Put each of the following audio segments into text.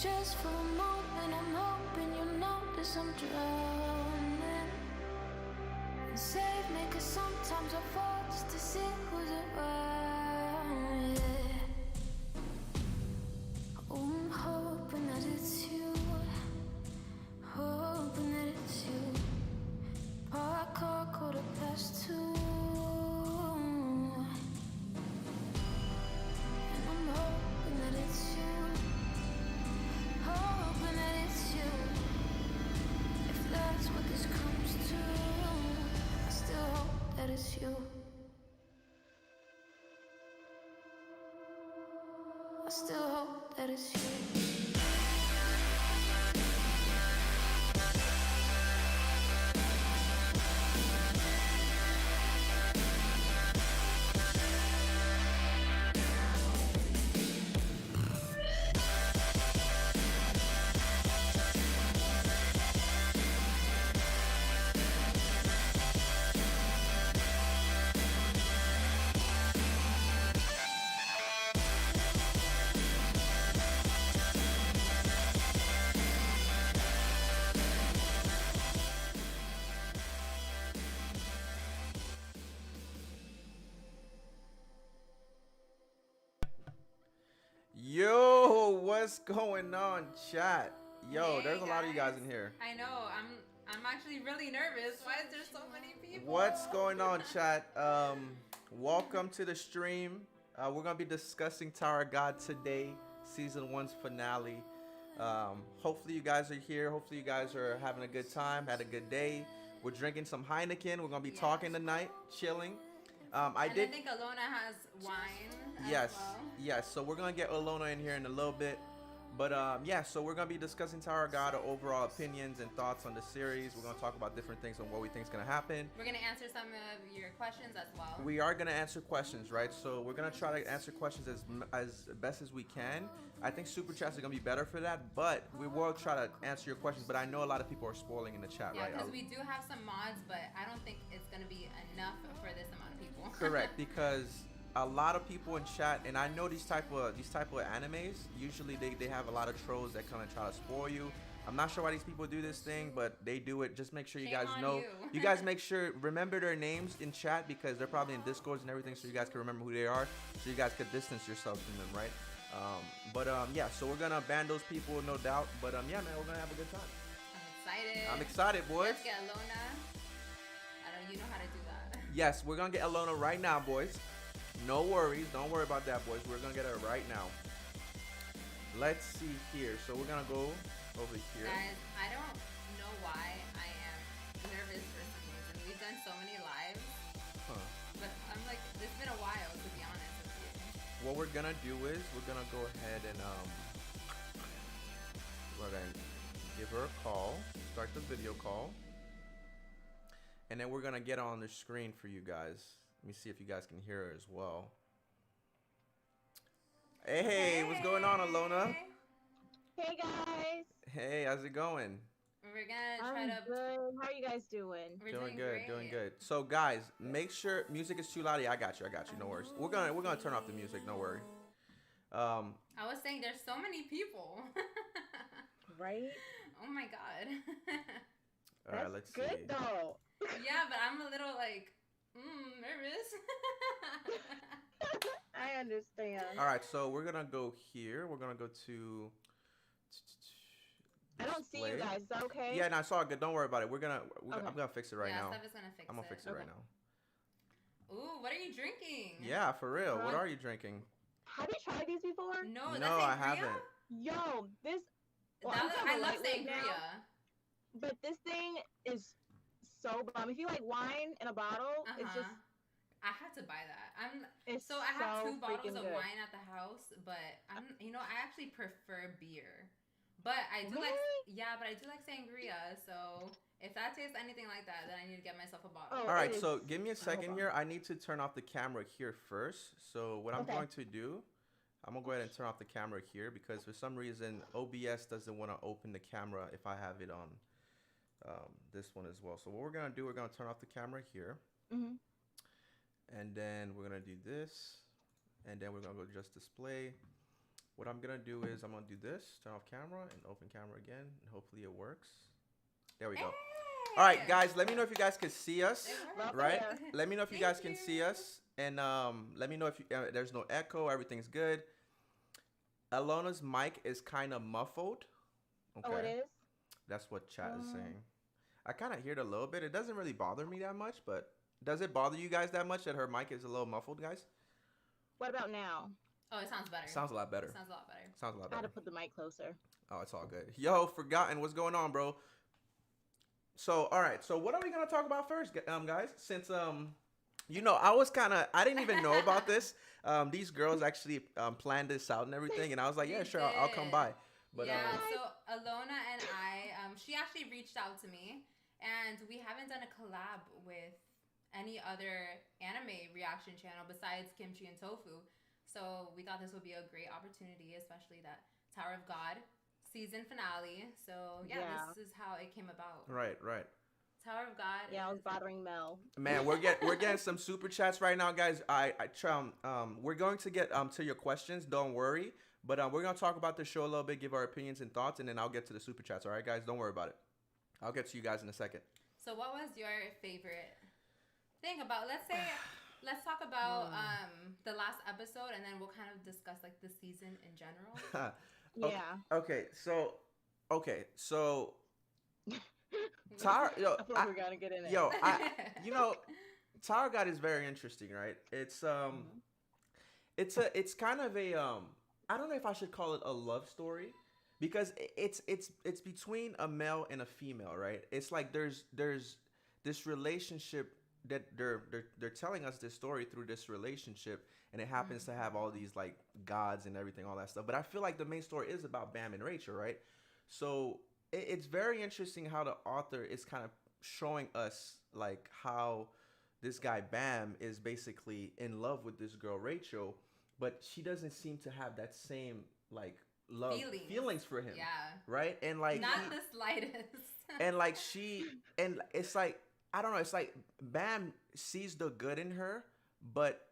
Just for a moment, I'm hoping you'll notice I'm drowning. And save me, 'cause sometimes I'm forced to see who's around. Yeah. Oh, I'm hoping that it's you. Hoping that it's you. Park car, 2:15. And I'm hoping that it's you. Hoping that it's you. If that's what this comes to, I still hope that it's you. I still hope that it's you. Yo, what's going on, chat? Yo, there's a lot of you guys in here. I know. I'm actually really nervous. Why is there so many people? What's going on, chat? Welcome to the stream. We're gonna be discussing Tower of God today, season 1's finale. Hopefully you guys are here. Hopefully you guys are having a good time, had a good day. We're drinking some Heineken. We're gonna be talking tonight, chilling. I think Alona has wine. Yes, as well. yes. So we're gonna get Alona in here in a little bit, but yeah. So we're gonna be discussing Tower of God, our overall opinions and thoughts on the series. We're gonna talk about different things on what we think is gonna happen. We're gonna answer some of your questions as well. We are gonna answer questions, right? So we're gonna try to answer questions as best as we can. I think super chats are gonna be better for that, but we will try to answer your questions. But I know a lot of people are spoiling in the chat, Yeah, right? because we do have some mods, but I don't think it's gonna be enough for this amount of people. Correct, because a lot of people in chat, and I know these type of animes, usually they have a lot of trolls that come and try to spoil you. I'm not sure why these people do this thing, but they do it. Just make sure you Shame guys on know. you. You guys make sure, remember their names in chat, because they're probably in Discords and everything, so you guys can remember who they are, so you guys could distance yourselves from them, right? Yeah, so we're gonna ban those people, no doubt. But yeah, man, we're gonna have a good time. I'm excited. I'm excited, boys. Let's get Alona. You know how to do that. Yes, we're gonna get Alona right now, boys. No worries, don't worry about that, boys. We're gonna get her right now. Let's see here. So we're gonna go over here. Guys, I don't know why I am nervous for some reason. We've done so many lives, but I'm like, it's been a while to be honest with you. What we're gonna do is we're gonna go ahead and we're gonna give her a call, start the video call, and then we're gonna get on the screen for you guys. Let me see if you guys can hear her as well. Hey, what's going on, Alona? Hey guys. Hey, how's it going? We're gonna try I'm good. How are you guys doing? We're Doing great. good, doing good. So guys, make sure music is too loud. Yeah, I got you, no worries. We're gonna turn off the music, no worry. I was saying there's so many people. Right? Oh my god. All right, That's let's good see. though. Yeah, but I'm a little like nervous. I understand. All right, so we're gonna go here. We're gonna go to. I don't see you display. guys. Is that okay? Yeah, no, it's all good. Don't worry about it. Okay. I'm gonna fix it right now. Steph is gonna fix I'm gonna fix it right Okay. now. Ooh, what are you drinking? Yeah, for real. What Huh? are you drinking? Have you tried these before? No, No, that's I sangria? haven't. Yo, this. Well, I'm That, kind of I a love lightweight now, sangria. but this thing is so bomb. If you like wine in a bottle, it's just. I had to buy that. It's I have so 2 bottles freaking of good. wine at the house, but I actually prefer beer. But I do Really? but I do like sangria. So if that tastes anything like that, then I need to get myself a bottle. Oh, All right, it so is give me a so second bomb. here. I need to turn off the camera here first. So what I'm Okay. going to do, I'm gonna go ahead and turn off the camera here because for some reason OBS doesn't want to open the camera if I have it on this one as well. So what we're gonna do, we're gonna turn off the camera here. Mhm. And then we're gonna do this, and then we're gonna go to just display. What I'm gonna do is I'm gonna do this, turn off camera, and open camera again, and hopefully it works. There we go. Hey! All right, guys, let me know if you guys can see us, It worked. right? Yeah. Let me know if you Thank guys can you. see us, and let me know if there's no echo, everything's good. Alona's mic is kind of muffled. Okay. Oh, it is? That's what chat is saying. I kind of hear it a little bit. It doesn't really bother me that much, but does it bother you guys that much that her mic is a little muffled, guys? What about now? Oh, it sounds better. Sounds a lot better. It sounds a lot better. Sounds a lot I had better. to put the mic closer. Oh, it's all good. Yo, forgotten. What's going on, bro? So, all right. So, what are we gonna talk about first, guys? Since I didn't even know about this. These girls actually planned this out and everything, and I was like, yeah, They sure, I'll come did. by. But yeah, so Alona and I, she actually reached out to me, and we haven't done a collab with any other anime reaction channel besides Kimchi and Tofu. So we thought this would be a great opportunity, especially that Tower of God season finale. So yeah. This is how it came about. Right. Tower of God. Yeah, I was bothering Mel. Man, we're getting some super chats right now, guys. We're going to get to your questions. Don't worry, but we're gonna talk about the show a little bit, give our opinions and thoughts, and then I'll get to the super chats. All right, guys, don't worry about it. I'll get to you guys in a second. So, what was your favorite thing about? Let's talk about the last episode, and then we'll kind of discuss like the season in general. Yeah. Okay, so. Tower, yo, I feel like we're gonna get in it. yo, Tower God is very interesting, right? It's it's kind of a I don't know if I should call it a love story, because it's between a male and a female, right? It's like there's this relationship that they're telling us this story through this relationship, and it happens to have all these like gods and everything, all that stuff. But I feel like the main story is about Bam and Rachel, right? So it's very interesting how the author is kind of showing us like how this guy Bam is basically in love with this girl Rachel, but she doesn't seem to have that same like love feelings for him. Yeah. Right? And like not the slightest. and like and it's like I don't know, it's like Bam sees the good in her, but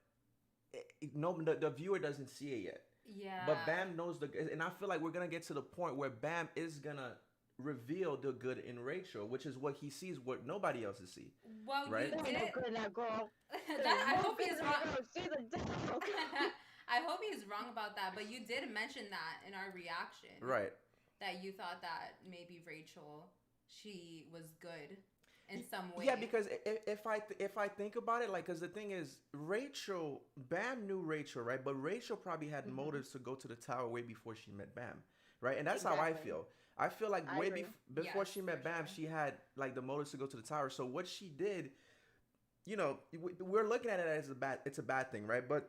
the viewer doesn't see it yet. Yeah. But Bam knows and I feel like we're gonna get to the point where Bam is gonna reveal the good in Rachel, which is what he sees, what nobody else see. Well, right? you There's did. no good in that girl. I hope he's wrong. She's a devil. I hope he's wrong about that, but you did mention that in our reaction. Right. That you thought that maybe Rachel, she was good in some way. Yeah, because if I think about it, like, because the thing is, Bam knew Rachel, right? But Rachel probably had motives to go to the tower way before she met Bam, right? And that's how I feel. I feel like way before she met Bam, she had like the motives to go to the tower. So what she did, we're looking at it as it's a bad thing, right? But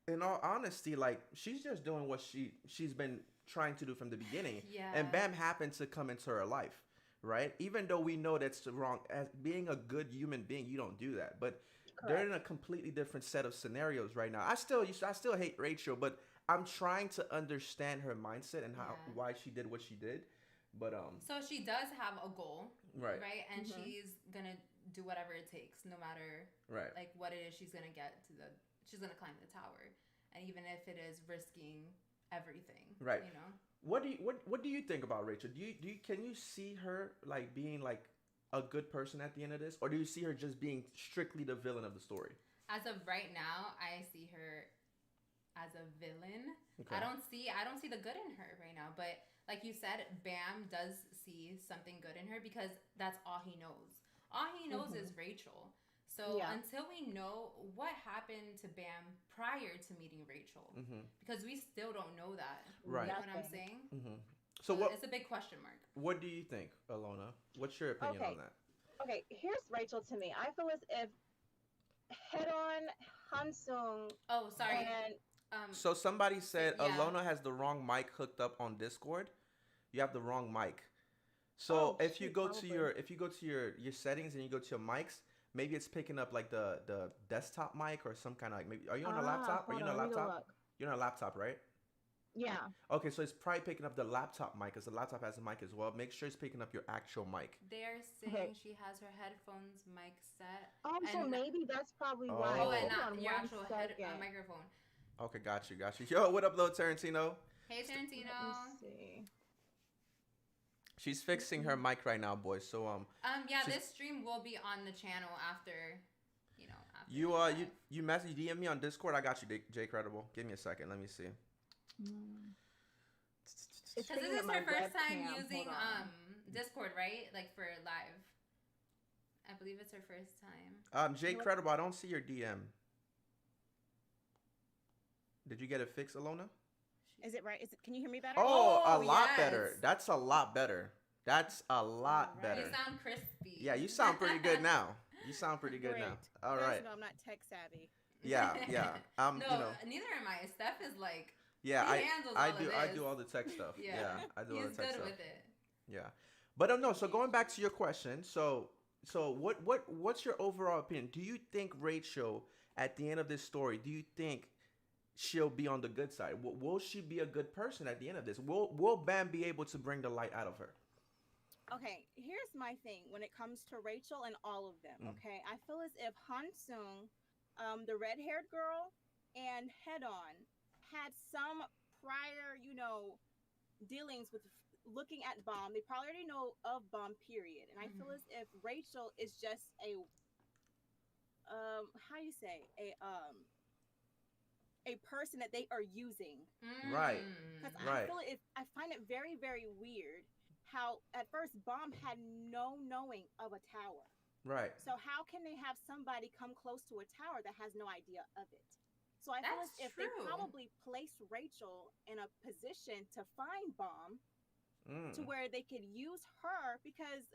in all honesty, like she's just doing what she's been trying to do from the beginning. Yeah. And Bam happened to come into her life, right? Even though we know that's wrong, as being a good human being, you don't do that. But they're in a completely different set of scenarios right now. I still hate Rachel, but I'm trying to understand her mindset and why she did what she did. But so she does have a goal, right? And she's gonna do whatever it takes, no matter like what it is. She's gonna she's gonna climb the tower, and even if it is risking everything, right? What do you think about Rachel? Can you see her like being like a good person at the end of this, or do you see her just being strictly the villain of the story? As of right now, I see her as a villain. Okay. I don't see the good in her right now, but like you said, Bam does see something good in her because that's all he knows. All he knows is Rachel. So until we know what happened to Bam prior to meeting Rachel, because we still don't know that. Right. You know what I'm saying? So it's a big question mark. What do you think, Alona? What's your opinion on that? Okay, here's Rachel to me. I feel as if Head-On, Hansung. Oh, sorry. And so somebody said Alona has the wrong mic hooked up on Discord. You have the wrong mic. So if you go to your settings and you go to your mics, maybe it's picking up like the desktop mic or some kind of like maybe. Are you on a laptop? Are you on a laptop? You're on a laptop, right? Yeah. Okay, so it's probably picking up the laptop mic because the laptop has a mic as well. Make sure it's picking up your actual mic. They're saying she has her headphones mic set. Oh, so maybe that's probably why. Oh, and not your actual microphone. Okay, got you. Yo, what up, little Tarantino? Hey, Let me Tarantino. see. She's fixing her mic right now, boys. So Yeah, she's- this stream will be on the channel after, after you the live. you message DM me on Discord. I got you, Jay Credible. Give me a second. Let me see. It's Because thinking this of is my her first time webcam. using Hold on. Discord, right? Like for live. I believe it's her first time. Jay Credible, I don't see your DM. Did you get it fixed, Alona? Is it right? Can you hear me better? Oh, a Oh, lot yes. better. That's a lot better. That's a lot Alright. better. You sound crispy. Yeah, you sound pretty good now. You sound pretty good now. Great. All You guys right. know I'm not tech savvy. Yeah. No, You know. neither am I. Steph is like, Yeah, he handles I all of do. I this. do all the tech stuff. Yeah. I do all he's the tech good stuff. with it. Yeah, but no. So going back to your question, so what's your overall opinion? Do you think Rachel at the end of this story? Do you think she'll be on the good side? Will she be a good person at the end of this? Will Bam be able to bring the light out of her? Okay, here's my thing when it comes to Rachel and all of them. Okay, I feel as if Hansung, the red-haired girl, and Head On had some prior, dealings with looking at Bomb. They probably already know of Bomb, period. And I feel as if Rachel is just a, how do you say, a person that they are using. Right. Because Right. I find it very, very weird how at first Bomb had no knowing of a tower. Right. So how can they have somebody come close to a tower that has no idea of it? So I feel as That's if they true. probably placed Rachel in a position to find Bomb to Mm. where they could use her because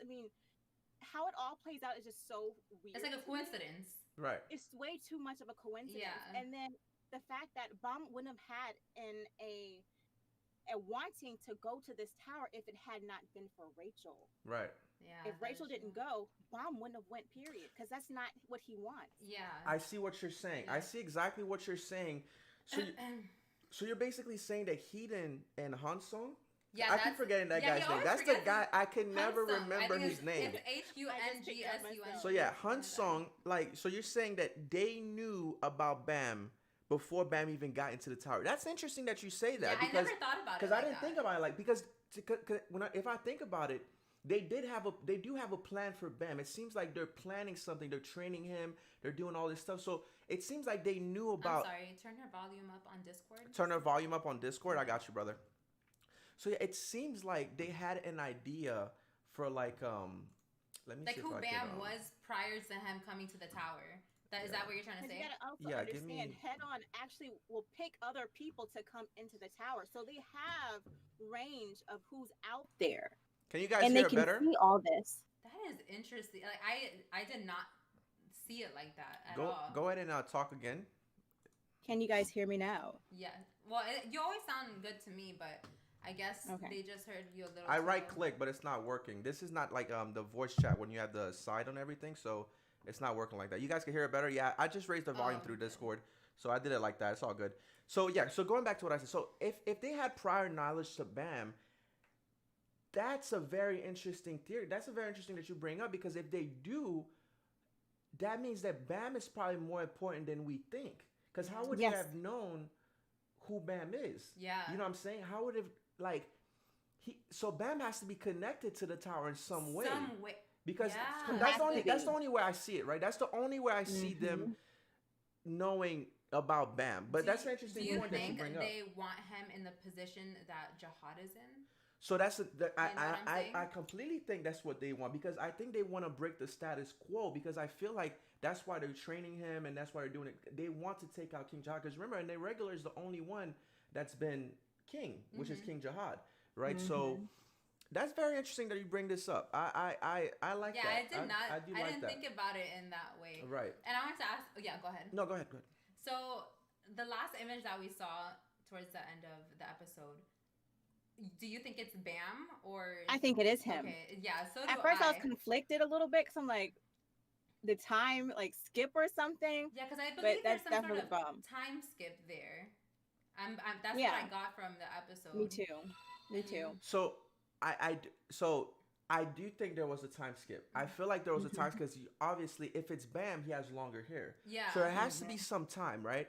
how it all plays out is just so weird. It's like a to me. coincidence. Right. It's way too much of a coincidence. Yeah. And then the fact that Bomb wouldn't have had a wanting to go to this tower if it had not been for Rachel. Right. Yeah. If that Rachel is didn't true. go, Bomb wouldn't have went, period. Because that's not what he wants. Yeah. I see what you're saying. I Yeah. see exactly what you're saying. So you're basically saying that Heeden and Hansung. Yeah, I keep forgetting that guy's he name. always That's the forgets guy. I can never Hansung. I remember think his name. It's HUNGSUN. So yeah, Hansung. Like, so you're saying that they knew about Bam before Bam even got into the tower. That's interesting that you say that. Yeah, I because never thought about it. because I didn't think about it like because if I think about it, they do have a plan for Bam. It seems like they're planning something. They're training him. They're doing all this stuff. So it seems like they knew about. I'm sorry. Turn your volume up on Discord. Turn her volume up on Discord. I got you, brother. So yeah, it seems like they had an idea for like let me Like see who if I Bam can, was prior to him coming to the tower. Is that what you're trying to Because say? you gotta also Yeah, give understand, me- Head On actually will pick other people to come into the tower, so they have range of who's out there, Can you guys And they hear it can better? see all this. That is interesting. Like I did not see it like that at Go all. go ahead and talk again. Can you guys hear me now? Yeah. Well, you always sound good to me, but I guess Okay. they just heard you a little. I too right low. click, but it's not working. This is not like the voice chat when you have the side on everything, so it's not working like that. You guys can hear it better. Yeah, I just raised the volume through okay. Discord, so I did it like that. It's all good. So yeah, so going back to what I said, so if they had prior knowledge to Bam, that's a very interesting theory. That's a very interesting that you bring up because if they do, that means that Bam is probably more important than we think. Because how would Yes. they have known who Bam is? Yeah. You know what I'm saying? How would it like so Bam has to be connected to the tower in some way. Some way. Because Yeah. that's Has the only to that's be. the only way I see it, right? That's the only way I see them knowing about Bam. But that's an interesting Do you point that you think bring up. they want him in the position that Jahad is in? So that's know what I'm saying? I completely think that's what they want because I think they want to break the status quo because I feel like that's why they're training him and that's why they're doing it. They want to take out King Jahad because remember, and the regular is the only one that's been king, which is King Jahad, right? So that's very interesting that you bring this up. I like Yeah, that. I did not. I do I like didn't that. think about it in that way. Right. And I wanted to ask. Yeah, go ahead. No, go ahead. Go ahead. So the last image that we saw towards the end of the episode, do you think it's Bam or? I think it is him. Okay. Yeah. So do At first, I was conflicted a little bit because I'm like, the time like skip or something. Yeah, because I But believe there's that's some sort definitely of Bam. time skip there. That's Yeah. what I got from the episode. Me too. Me too. So I do think there was a time skip. I feel like there was a time because obviously if it's Bam, he has longer hair. Yeah. So there has to be some time, right?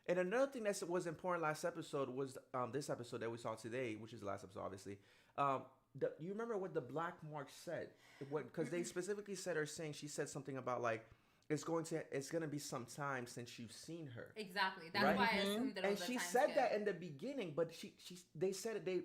And another thing that was important last episode was this episode that we saw today, which is the last episode, obviously. You remember what the black mark said? Because they specifically said her saying she said something about like it's gonna be some time since you've seen her. Exactly. That's Right? why I assumed that it And was a she time said skip. that in the beginning, but they said it. They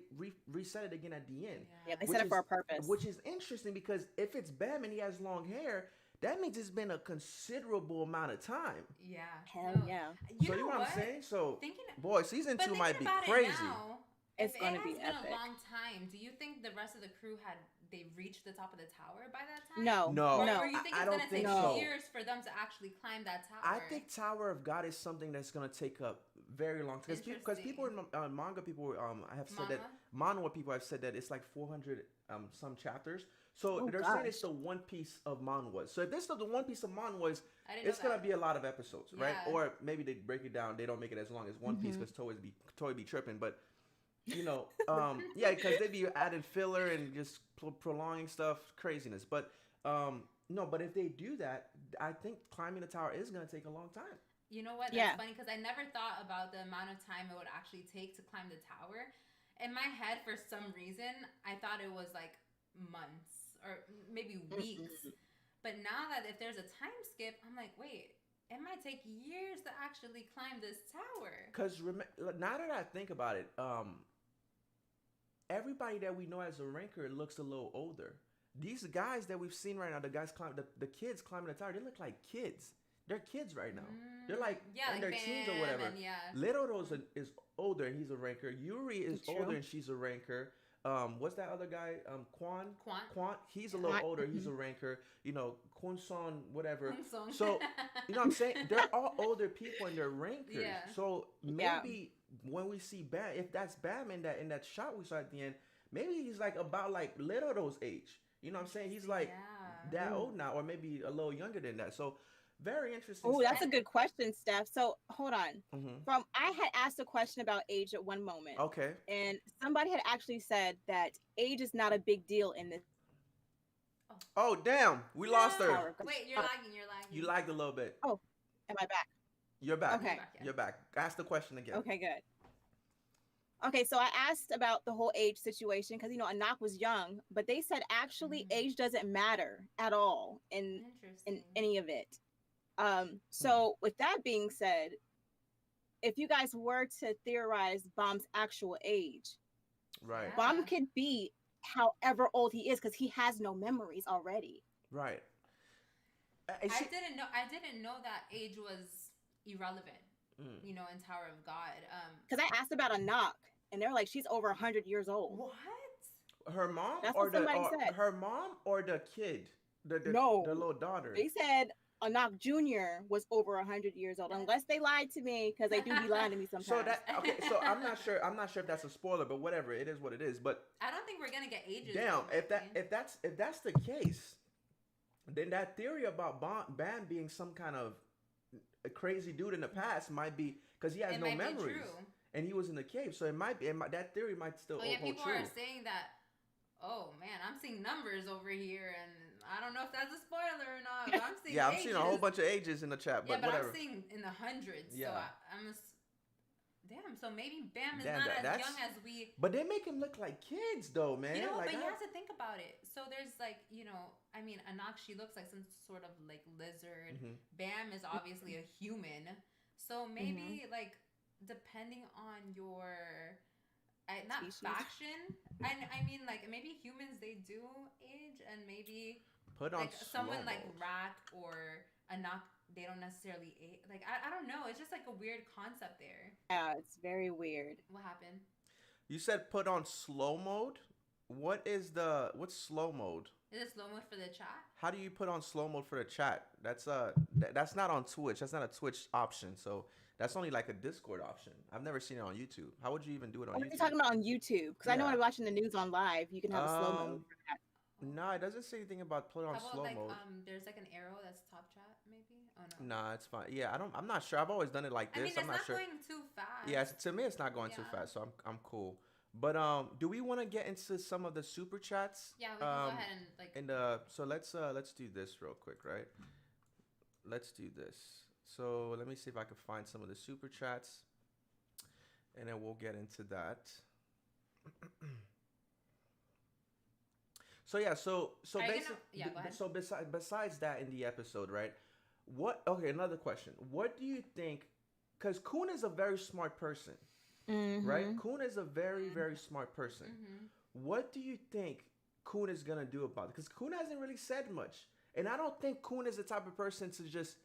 reset it again at the end. Yeah, they Which said it for a is- purpose. Which is interesting because if it's Bam and he has long hair, that means it's been a considerable amount of time. Yeah. Hell No. yeah. You So know you know what I'm saying? So, Thinking, boy, season but 2 might be thinking about crazy. it now, It's if gonna it be has been epic. a long time, do you think the rest of the crew they reached the top of the tower by that time? No. No. Or, No. or you think I it's don't gonna think take so. years for them to actually climb that tower? I think Tower of God is something that's gonna take up very long because people in manga people have said that manhwa people have said that it's like 400 some chapters. So Oh, they're saying it's gosh. the One Piece of manhwas. So if this is the One Piece of manhwas, I didn't it's know gonna that. be a lot of episodes, right? Yeah. Or maybe they break it down. They don't make it as long as One Piece because Toei be tripping. But you know, yeah, because they be adding filler and just prolonging stuff, craziness. But no, but if they do that, I think climbing the tower is gonna take a long time. You know what? That's Yeah. funny because I never thought about the amount of time it would actually take to climb the tower. In my head, for some reason, I thought it was like months or maybe weeks. But now that if there's a time skip, I'm like, wait, it might take years to actually climb this tower. Because now that I think about it, everybody that we know as a ranker looks a little older. These guys that we've seen right now, the kids climbing the tower, they look like kids. They're kids right now. They're like in their teens or whatever. And yeah. Little Rose is older and he's a ranker. Yuri is True. older and she's a ranker. What's that other guy? Quan. Quan. He's a little Quan. older. He's a ranker. You know, Kunson, whatever. Kunson. So you know what I'm saying? They're all older people and they're rankers. Yeah. So Yeah. maybe when we see Bam, if that's Bam in that shot we saw at the end, maybe he's like about like Little Rose age. You know what I'm saying? He's like Yeah. that old now, or maybe a little younger than that. So very interesting. Oh, that's a good question, Steph. So hold on. Mm-hmm. I had asked a question about age at one moment. Okay. And somebody had actually said that age is not a big deal in this. Oh damn, we lost her. Tower. Wait, you're lagging. You're lagging. You lagged a little bit. Am I back? You're back. Okay. You're back. Ask the question again. Okay, good. Okay, so I asked about the whole age situation because Anak was young, but they said actually age doesn't matter at all in Interesting. any of it. So with that being said, if you guys were to theorize Bomb's actual age, Right. Yeah. Bomb could be however old he is because he has no memories already. Right. I didn't know that age was irrelevant. You know, in Tower of God. Because I asked about Anak, and they're like, she's over 100 years old. What? Her mom That's or what somebody said. her mom or the kid, the little daughter. They said Anak Jr. was over 100 years old, unless they lied to me, because they do be lying to me sometimes. So that okay. So I'm not sure. I'm not sure if that's a spoiler, but whatever. It is what it is. But I don't think we're gonna get ages. damn, though, if that's the case, then that theory about Bam being some kind of a crazy dude in the past might be because he has It no might be memories true. and he was in the cave. So it might be that theory might still Oh yeah, hold people true. are saying that. Oh man, I'm seeing numbers over here, and I don't know if that's a spoiler or not. But I'm seeing. Yeah, I'm ages. seeing a whole bunch of ages in the chat, Yeah, but whatever. I'm seeing in the hundreds. Yeah. So I'm just. Damn. So maybe Bam is Damn, not that's- as young as we. But they make him look like kids, though, man. You know, like, but you have to think about it. So there's like, I mean, Anak, she looks like some sort of like lizard. Mhm. Bam is obviously a human. So maybe like depending on your not Species. faction. I mean like maybe humans they do age and maybe put on like someone slow like mode. Rat or Anak they don't necessarily age. Like I don't know. It's just like a weird concept there. Yeah, it's very weird. What happened? You said put on slow mode. What's slow mode? Is it slow mode for the chat? How do you put on slow mode for the chat? That's that's not on Twitch. That's not a Twitch option. So that's only like a Discord option. I've never seen it on YouTube. How would you even do it on What are YouTube? you talking about on YouTube? Because I know Yeah. when I'm watching the news on live, you can have a slow mode. for that. No, it doesn't say anything about put on How about slow like mode. there's like an arrow that's top chat maybe? Oh no. Nah, it's fine. Yeah, I'm not sure. I've always done it like I this. mean, it's I'm not sure. going too fast. Yeah, to me it's not going too Yeah. fast, so I'm cool. But do we want to get into some of the super chats? Yeah, we can go ahead and like. And so let's do this real quick, right? Let's do this. So let me see if I can find some of the super chats, and then we'll get into that. So yeah, so Are you basically, gonna- yeah, go ahead. so besides that in the episode, right? What? Okay, another question. What do you think? Because Kun is a very smart person, right? Kun is a very smart person. What do you think Kun is gonna do about it? Because Kun hasn't really said much, and I don't think Kun is the type of person to just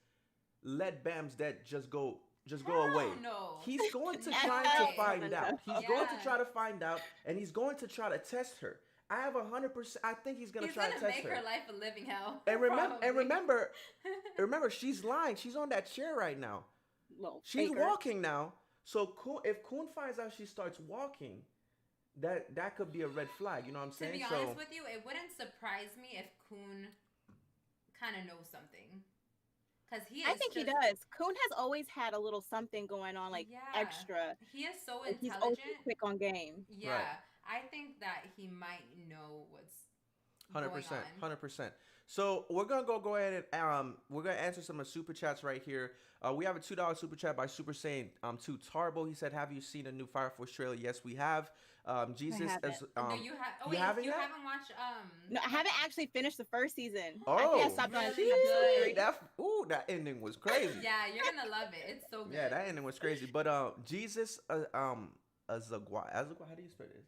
let Bam's dead just go away. No. He's going to No try way. to find out. He's going to Yeah. try to find out, and he's going to try to test her. I have 100%. I think he's gonna try to test make her life a living hell. And probably. remember, she's lying. She's on that chair right now. Little She's faker. walking now. So if Kun finds out she starts walking, that could be a red flag. You know what I'm To saying? be honest with you, it wouldn't surprise me if Kun kind of knows something. Because I think he does. Kun has always had a little something going on, like Yeah. extra. He is so Like, he's always intelligent. quick on game. Yeah. Right. I think that he might know what's 100%, going on. 100%. So we're gonna go ahead and we're gonna answer some of the super chats right here. We have a $2 super chat by Super Saiyan 2 Tarbo. He said, "Have you seen a new Fire Force trailer?" Yes, we have. Jesus, haven't. as, No, you have. Oh you wait, haven't you yet? haven't watched. No, I haven't actually finished the first season. Oh, I think I stopped on really episode good. three. That ending was crazy. Yeah, you're gonna love it. It's so good. Yeah, that ending was crazy. But Jesus, Azagua, how do you spell it?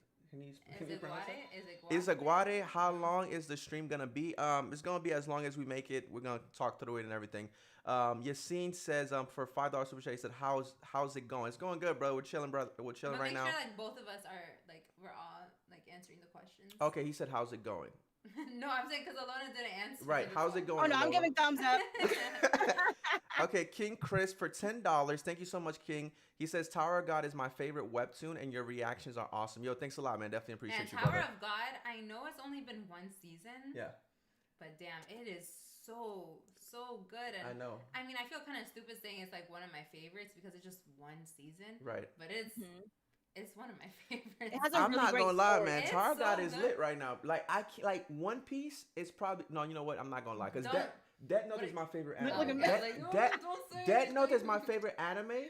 Can you pronounce it? Izaguare, how long is the stream gonna be? It's gonna be as long as we make it. We're gonna talk through it and everything. Yassine says for $5 super chat, he said, how's it going? It's going good, bro. We're chilling, brother. We're chilling But right make now. sure like both of us are like we're all like answering the questions. Okay, he said, how's it going? No, I'm saying because Alona didn't answer. Right, how's it going? Oh no, I'm Alona? giving thumbs up. Okay, King Chris for $10. Thank you so much, King. He says Tower of God is my favorite webtoon, and your reactions are awesome. Yo, thanks a lot, man. Definitely appreciate And you, Tower brother. of God, I know it's only been one season. Yeah, But damn, it is so good. And I know. I mean, I feel kind of stupid saying it's like one of my favorites because it's just one season. Right. But it's one of my favorites. It has a I'm really not great gonna lie, story. man. It's Tower of so God is good. lit right now. Like One Piece is probably no. You know what? I'm not gonna lie because Don't- Death Note what- is my favorite Look anime. at me. Like, oh, Death don't say Death it. Note is my favorite anime.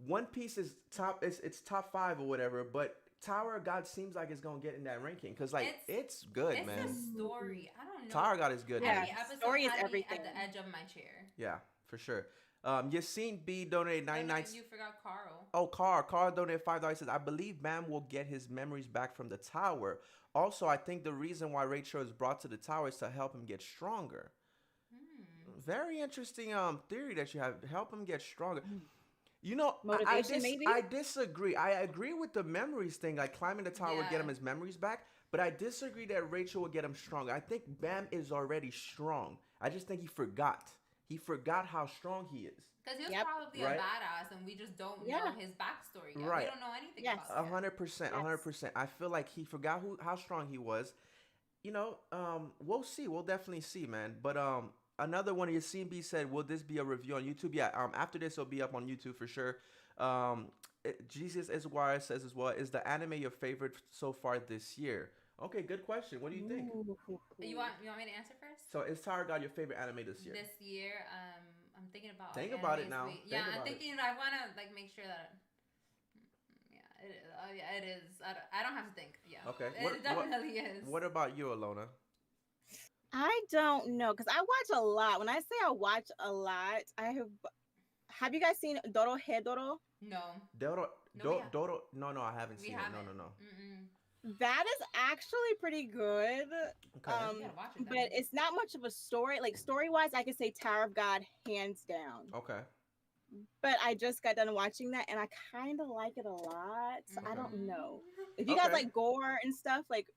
One Piece is top. It's top 5 or whatever. But Tower of God seems like it's gonna get in that ranking because like it's good, It's man. a story. I don't know. Tower of God is good. Yeah. man. Every episode Story is had me everything. at the edge of my chair. Yeah, for sure. Yassine B donated 99. You forgot Carl. Oh, Carl donated $5. Says, I believe Bam will get his memories back from the tower. Also, I think the reason why Rachel is brought to the tower is to help him get stronger. Very interesting theory that you have. Help him get stronger. You know, Motivation, maybe? I disagree. I agree with the memories thing. Like climbing the tower would get him his memories back. But I disagree that Rachel would get him stronger. I think Bam is already strong. I just think he forgot. He forgot how strong he is. Because he was Yep. probably Right. a badass, and we just don't Yeah. know his backstory yet. Right. We don't know anything Yes. about him. 100%. 100%. I feel like he forgot how strong he was. You know, we'll see. We'll definitely see, man. But another one of your CB said, "Will this be a review on YouTube?" Yeah. After this, it'll be up on YouTube for sure. Jesus Esquire says as well, "Is the anime your favorite so far this year?" Okay, good question. What do you think? You want me to answer first? So, is Tower of God your favorite anime this year? This year, I'm thinking about. Think like, about it animes now. we- Think Yeah, I'm about it. thinking. I want to like make sure that. Yeah, it is. Oh, yeah, it is. I don't have to think. Yeah. Okay. It definitely is. What about you, Alona? I don't know because I watch a lot. When I say I watch a lot, I have you guys seen Doro Hedoro? No. Doro, No, we have- Doro. No, I haven't We seen haven't. it. No. Mm-mm. That is actually pretty good. Okay. You gotta watch it. But then. it's not much of a story. Like story wise, I could say Tower of God hands down. Okay. But I just got done watching that and I kind of like it a lot. So I don't Mhm. know. If you guys Okay. like gore and stuff, like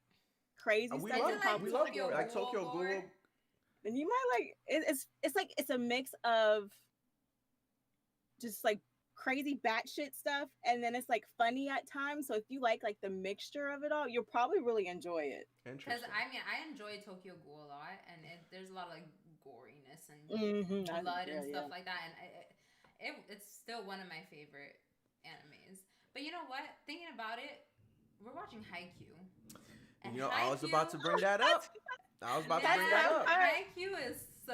crazy We stuff, love, you'll like probably we love Tokyo gore. Like Ghoul Tokyo gore. Ghoul. then you might like it's like it's a mix of just like crazy batshit stuff and then it's like funny at times. So if you like the mixture of it all, you'll probably really enjoy it. Because Interesting. I enjoy Tokyo Ghoul a lot, and there's a lot of like goriness and Mm-hmm. blood and stuff like that, and it's still one of my favorite animes. But you know what? Thinking about it, we're watching Haikyuu. And You know, I was Haikyuu- about to bring that up. I was about to Yeah, bring that up. Haikyuu is so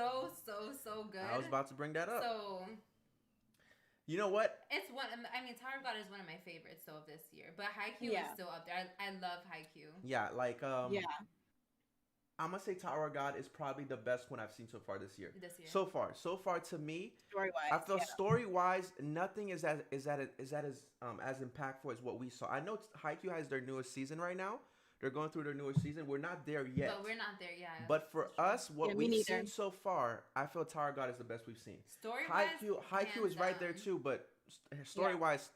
so good. I was about to bring that up. So You know what? it's one. I mean, Tower of God is one of my favorites of this year, but Haikyuu Yeah. is still up there. I love Haikyuu Yeah, like Yeah. I'm gonna say Tower of God is probably the best one I've seen so far this year. this year. So far to me, Story wise. I feel story wise, nothing is as impactful as what we saw. I know Haikyuu has their newest season right now. They're going through their newest season. We're not there yet. But we're not there yet. But for us, what Yeah, me we've neither. seen so far, I feel Tower of God is the best we've seen. Story Haikyuu is right there too, but story wise,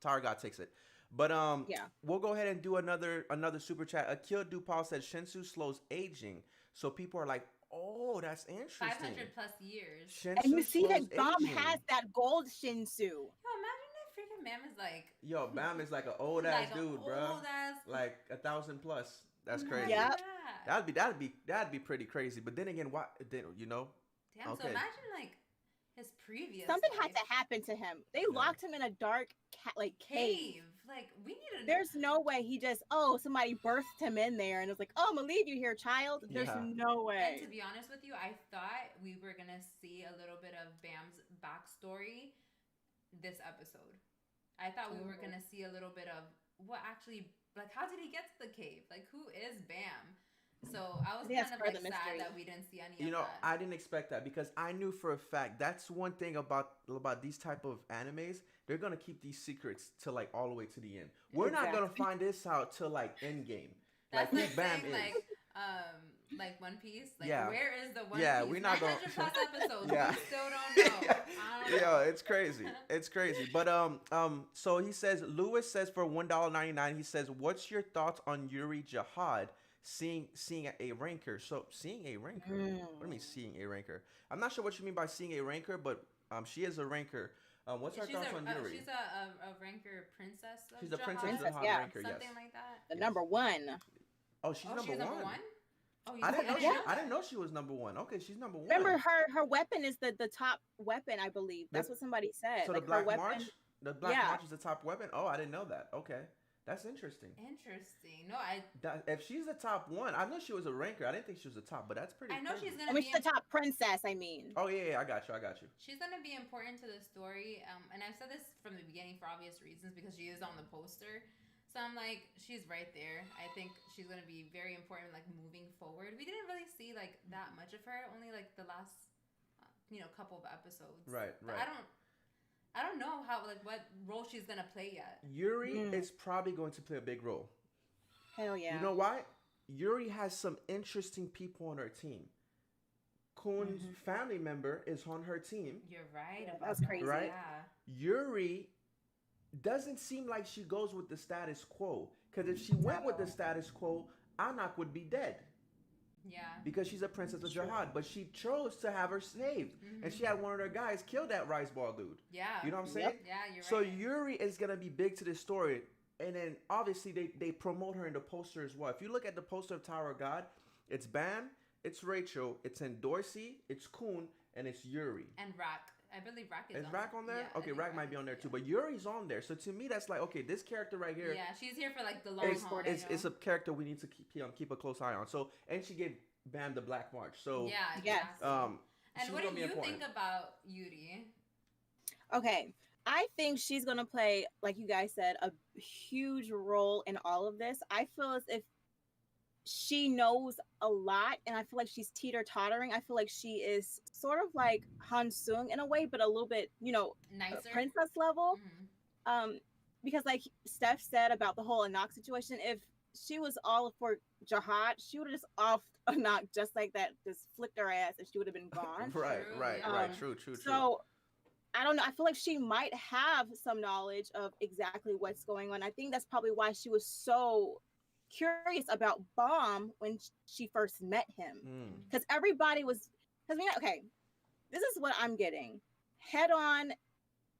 Tower of God takes it. But Yeah. we'll go ahead and do another super chat. Akil Dupal said Shinsu slows aging, so people are like, oh, that's interesting. 500 plus years. Shinsu And you see that slows Bam aging. has that gold Shinsu. Yo, imagine that freaking man is like. Yo, Bam is like an old ass like a dude, bro. old ass. Like 1,000 plus. That's crazy. Imagine Yep. that. That'd be pretty crazy. But then again, what? You know, Damn. Okay. So imagine like his previous. Something had life. to happen to him. They locked him in a dark cave. Like we need to. There's no way he just somebody birthed him in there and was like, oh, I'm gonna leave you here, child. There's Yeah. no And to way. be honest with you, I thought we were gonna see a little bit of Bam's backstory this episode. I thought we were gonna see a little bit of what actually, like, how did he get to the cave? Like, who is Bam? So I was I think that's kind of part like of the sad mystery. that we didn't see any You of know, that. I didn't expect that because I knew for a fact that's one thing about these type of animes. They're gonna keep these secrets till like all the way to the end. We're not gonna Exactly. find this out till like end game. That's like like who Bam saying is. like One Piece. Like Yeah. where is the One Yeah, Piece? we're not gonna- 900 plus episodes. Yeah. We still don't know. I don't know. Yeah, it's crazy. It's crazy. But so he says Lewis says for $1.99, he says, what's your thoughts on Yuri Jahad seeing a ranker? So seeing a ranker. What do you mean seeing a ranker? I'm not sure what you mean by seeing a ranker, but she is a ranker. What's our thoughts on Yuri? She's a ranker princess. Of She's a Jahad? princess Princess, Jahad yeah. ranker, yes. Something like that. The number one. Oh, she's Oh, number she's one. number one. Oh, you I didn't know. Yeah. I didn't know she was number one. Okay, she's number one. Remember, her weapon is the top weapon, I believe. That's what somebody said. So like the Black her weapon. March, the Black Yeah. March is the top weapon. Oh, I didn't know that. Okay, that's interesting. Interesting. No, I If she's the top one, I know she was a ranker. I didn't think she was the top, but that's pretty. know crazy. she's gonna I mean, be she's the top princess. I mean. Oh yeah, I got you. she's gonna be important to the story. And I've said this from the beginning for obvious reasons because she is on the poster. So I'm like, she's right there. I think she's gonna be very important, like moving forward. We didn't really see like that much of her. Only like the last, couple of episodes. Right, But right. I don't know how what role she's gonna play yet. Yuri is probably going to play a big role. Hell yeah. You know why? Yuri has some interesting people on her team. Kun's family member is on her team. You're right. Yeah, about that's that. crazy. Right? Yeah. Yuri doesn't seem like she goes with the status quo. Because if she went with the status quo, Anak would be dead. Yeah. Because she's a princess of Jahad. But she chose to have her saved. And she had one of her guys kill that rice ball dude. Yeah. You know what I'm saying? Yeah, you're So right. Yuri is going to be big to this story. And then obviously they promote her in the poster as well. If you look at the poster of Tower of God, it's Bam, it's Rachel, it's Dorsey, it's Kun, and it's Yuri. And Rack. I believe Rack is Is Rack on there? Yeah, I Okay, think Rack might be on there too. But Yuri's on there. So to me, that's like, okay, this character right here Yeah, she's here for like the long is haul. it's a character we need to keep a close eye on. So, and she gave Bam the Black March. So, Yeah. Yes. exactly. and And what gonna do be you important. think about Yuri? Okay. I think she's going to play, like you guys said, a huge role in all of this. I feel as if she knows a lot, and I feel like she's teeter-tottering. I feel like she is sort of like Han Sung in a way, but a little bit, Nicer. princess level. Mhm. Because like Steph said about the whole Anak situation, if she was all for Jahad, she would have just offed Anak just like that, just flicked her ass, and she would have been gone. right, True, right, yeah. right. True, true, true. So I don't know. I feel like she might have some knowledge of exactly what's going on. I think that's probably why she was so curious about Bomb when she first met him. Because everybody was, okay, this is what I'm getting. Head On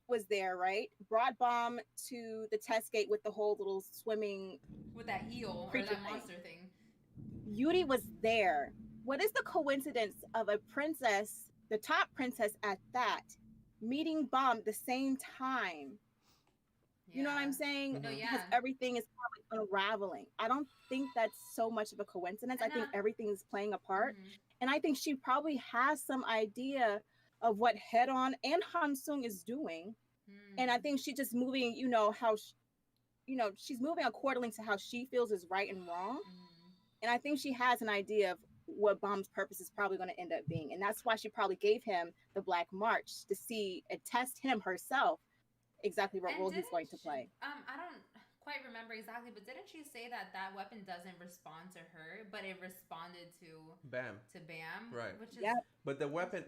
was there, right? Brought Bomb to the test gate with the whole little swimming. With that eel or Creature that thing. monster thing. Yuri was there. What is the coincidence of a princess, the top princess at that, meeting Bomb the same time? You know what I'm saying? No, yeah. Because everything is unraveling. I don't think that's so much of a coincidence. I think everything's playing a part. Mhm. And I think she probably has some idea of what Head On and Hansung is doing. And I Mm. think she's just moving, she's moving accordingly to how she feels is right and wrong. Mhm. And I think she has an idea of what Bomb's purpose is probably going to end up being. And that's why she probably gave him the Black March to see and test him herself exactly what And role he's didn't going to she, play. I don't quite remember exactly, but didn't she say that that weapon doesn't respond to her, but it responded Bam. to Bam, Right. which is Yep. But the weapon.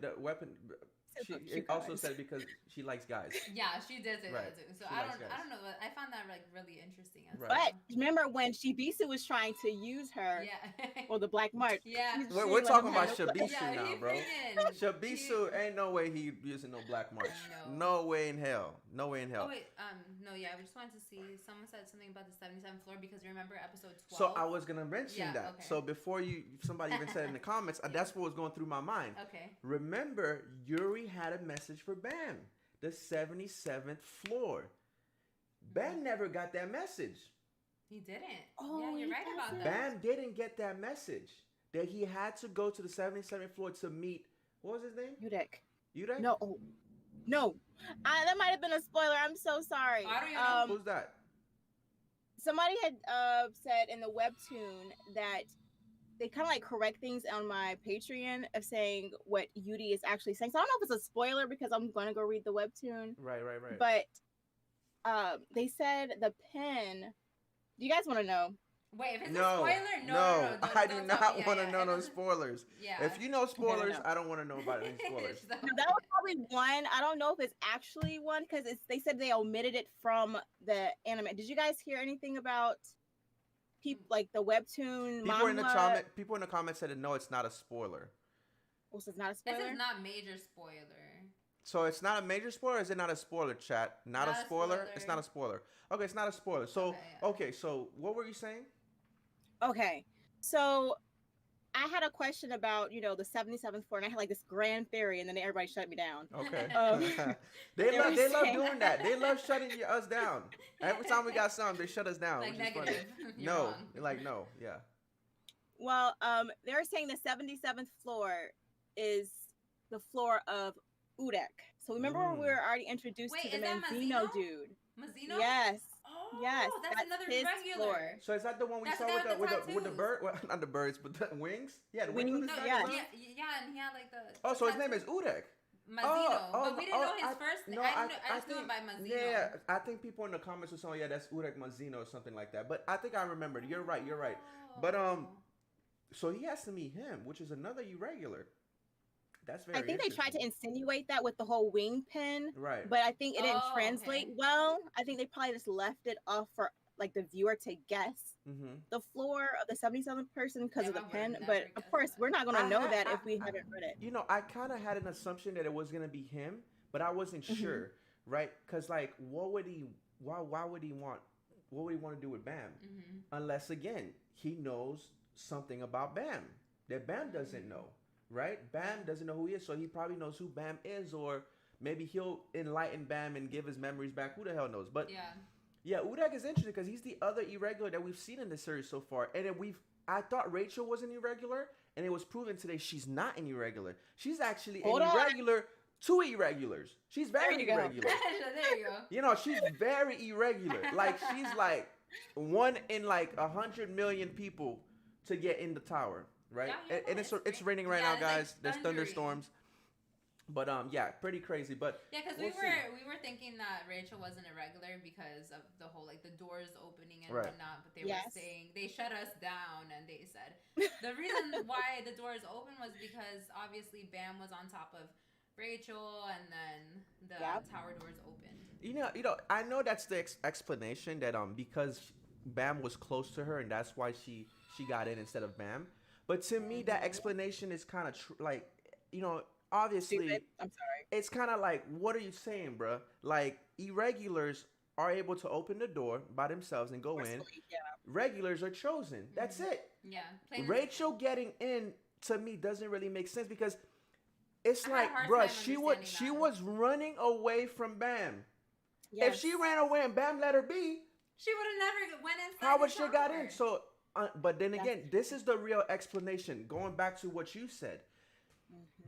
She She it also cries. said because she likes guys. yeah, she did say Right. that too. So She I likes don't guys. know. But I found that like really interesting as Right. But well. remember when Shibisu was trying to use her Yeah. or the Black March? Yeah. she We're let talking him have about no play. Shabisu Yeah, now, he bro. freaking Shabisu ain't no way he using no Black March. No. No way in hell. No way in hell. Oh wait, no, yeah, I just wanted to see. Someone said something about the 77th floor because you remember episode 12. So I was gonna mention Yeah, that. okay. So before somebody even said in the comments, that's what was going through my mind. Okay. Remember, Yuri had a message for Bam, the 77th floor. Bam never got that message. He didn't. Oh, yeah, you're he right about doesn't? that. Bam didn't get that message that he had to go to the 77th floor to meet. What was his name? Udek. Udek? No. Oh, no. That might have been a spoiler. I'm so sorry. I don't even know Who's that? Somebody had said in the webtoon that they kind of like correct things on my Patreon of saying what Yuri is actually saying. So I don't know if it's a spoiler because I'm going to go read the webtoon. Right. But they said the pen. Do you guys want to know? Wait, if it's a No, spoiler, no. I do don't not tell me. want to Yeah, know it no doesn't- spoilers. Yeah. If you know spoilers, no. I don't want to know about any spoilers. So- No, that was probably one. I don't know if it's actually one because they said they omitted it from the anime. Did you guys hear anything about people like the webtoon People in the manga? comments said no, it's not a spoiler. Oh, so it's not a This spoiler. is not major spoiler. So it's not a major spoiler. Or is it not a spoiler? Chat. Not a spoiler. It's not a spoiler. Okay, it's not a spoiler. So Okay, yeah. So what were you saying? Okay, so I had a question about the 77th floor, and I had like this grand theory, and then everybody shut me down. Okay. They they were love saying- doing that. They love shutting us down. Every time we got something, they shut us down. Like which is negative. funny. You're No, wrong. they're like no, yeah. Well, they were saying the 77th floor is the floor of Udek. So remember when we were already introduced Wait, to the is that Manzino Mazino? dude? Mazino? Yes. Oh, Yes, that's that's another his regular. floor. So is that the one we That's saw the with guy the with the with the tattoos. bird? Well, not the birds, but the wings. Yeah, the wings on Wings, his No, back. yeah. or something? yeah, and he had like the. Oh, so his name tattoo. is Udek. Mazino, but we didn't know his first name. No, I just knew him by Mazino. Yeah, I think people in the comments were saying, yeah, that's Udek Mazino or something like that. But I think I remembered. You're right. But Oh. so he has to meet him, which is another irregular. That's very. I think they tried to interesting. insinuate that with the whole wing pin, Right. but I think it didn't Oh, translate okay. well. I think they probably just left it off for like the viewer to guess Mm-hmm. the floor of the 77th person because Yeah, of the but we're pen. never But of guessing course, that. we're not going to I know had- that I- if we haven't read it. You know, I kind of had an assumption that it was gonna be him, but I wasn't sure, right? Because like, what would he? Why would he want? What would he want to do with Bam? Mhm. Unless again, he knows something about Bam that Bam doesn't know, right? Bam doesn't know who he is, so he probably knows who Bam is, or maybe he'll enlighten Bam and give his memories back. Who the hell knows? But Yeah. Udek is interesting because he's the other irregular that we've seen in the series so far, and then I thought Rachel was an irregular, and it was proven today she's not an irregular. She's actually Hold an on. irregular to irregulars. She's very you go. irregular. There you go. You know, she's very irregular. Like she's like one in like 100 million people to get in the tower, right? Yeah, And it's raining right Yeah, now, it's like guys. There's thundering. thunderstorms. But yeah, pretty crazy. But Yeah, because we'll see. we were thinking that Rachel wasn't a regular because of the whole like the doors opening and Right. whatnot. But they Yes. were saying they shut us down, and they said the reason why the doors open was because obviously Bam was on top of Rachel, and then the Yep. tower doors opened. You know, I know that's the explanation that because Bam was close to her and that's why she got in instead of Bam. But to me, that explanation is kind of like, obviously, Stupid. I'm sorry. it's kind of like, what are you saying, bruh? Like irregulars are able to open the door by themselves and go in. Forcefully, yeah. Regulars are chosen. That's it. Yeah, plain and Rachel getting in to me doesn't really make sense because it's I had a like, hard bruh, time she understanding that. was running away from Bam. Yes. If she ran away and Bam let her be, She would have never went inside. How the would she got tower. in? So, but then That's again, this is the real explanation. Going back to what you said,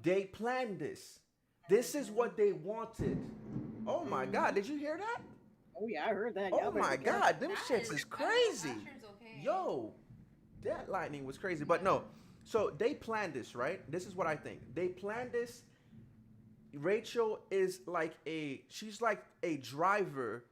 they planned this. This is what they wanted. Oh my God! Did you hear that? Oh yeah, I heard that. Oh Y'all better my be careful. God! Them That shits is I don't know if crazy. Asher's okay. Yo, that lightning was crazy. But no, so they planned this, right? This is what I think. They planned this. Rachel is like she's like a driver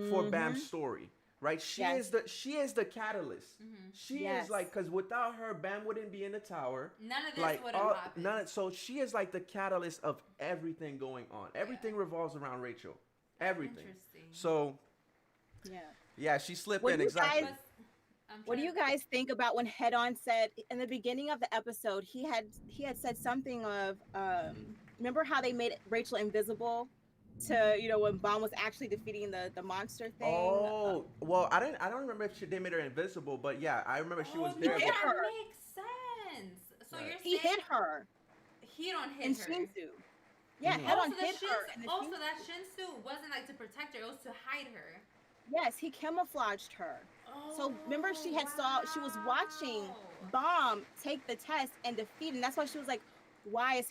for Bam's story, right? She Yes. is the catalyst. She Yes. is like, because without her, Bam wouldn't be in the tower. None of this Like would have happened. so she is like the catalyst of everything going on. Everything revolves around Rachel. Everything. Interesting. So Yeah. yeah, she slipped What in do you exactly. guys- What do you guys think about when Head On said in the beginning of the episode he had said something of remember how they made Rachel invisible to when Bomb was actually defeating the monster thing? Oh, well, I don't remember if they made her invisible, but yeah, I remember she was Oh, there. no, hit but- that her. makes sense. So Right. you're He saying hit her he don't in hit her. Shinsu. Yeah, Mhm. Head On Also, the hit her. in the also, Shinsu. that Shinsu wasn't like to protect her; it was to hide her. Yes, he camouflaged her. So remember she was watching Bomb take the test and defeat, and that's why she was like, why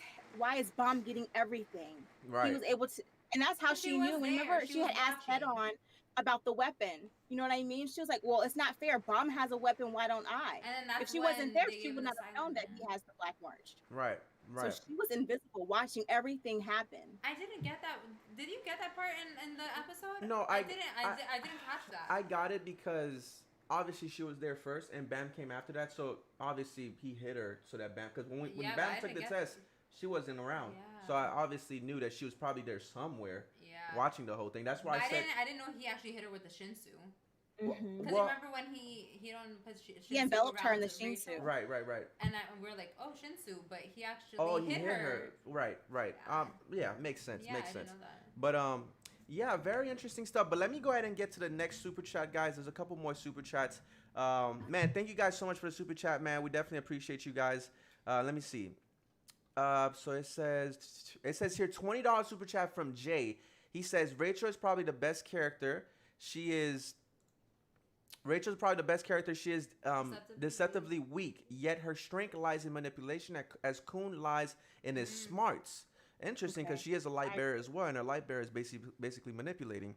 is Bomb getting everything? Right. He was able to, and that's how But she she knew. was Remember there. She she was had asked Head watching. On about the weapon. You know what I mean? She was like, well, it's not fair. Bomb has a weapon. Why don't I? And then that's If she when wasn't there, they she gave would her not the have known that silent he has the black march. Right. Right. So she was invisible, watching everything happen. I didn't get that. Did you get that part in the episode? No, I didn't. I didn't catch that. I got it because obviously she was there first, and Bam came after that. So obviously he hit her so that Bam, because when Yeah, but Bam I took the didn't get test, she wasn't around. Yeah. So I obviously knew that she was probably there somewhere Yeah. watching the whole thing. That's why But I said. I didn't know he actually hit her with the Shinsu. Mhm. Because Well- remember when he don't put Shinsu He enveloped her in around the to Rachel? Shinsu. Right. And we're like, oh, Shinsu, but he actually Oh, he hit her. Right. Yeah. Yeah, makes sense. Yeah, makes I sense. didn't know that. But yeah, very interesting stuff. But let me go ahead and get to the next super chat, guys. There's a couple more super chats. Man, thank you guys so much for the super chat, man. We definitely appreciate you guys. Let me see. So it says here $20 super chat from Jay. He says Rachel is probably the best character. Rachel's probably the best character. She is deceptively weak, yet her strength lies in manipulation, as Kun lies in his smarts. Interesting, because Okay. she is a light bearer as well, and her light bearer is basically manipulating,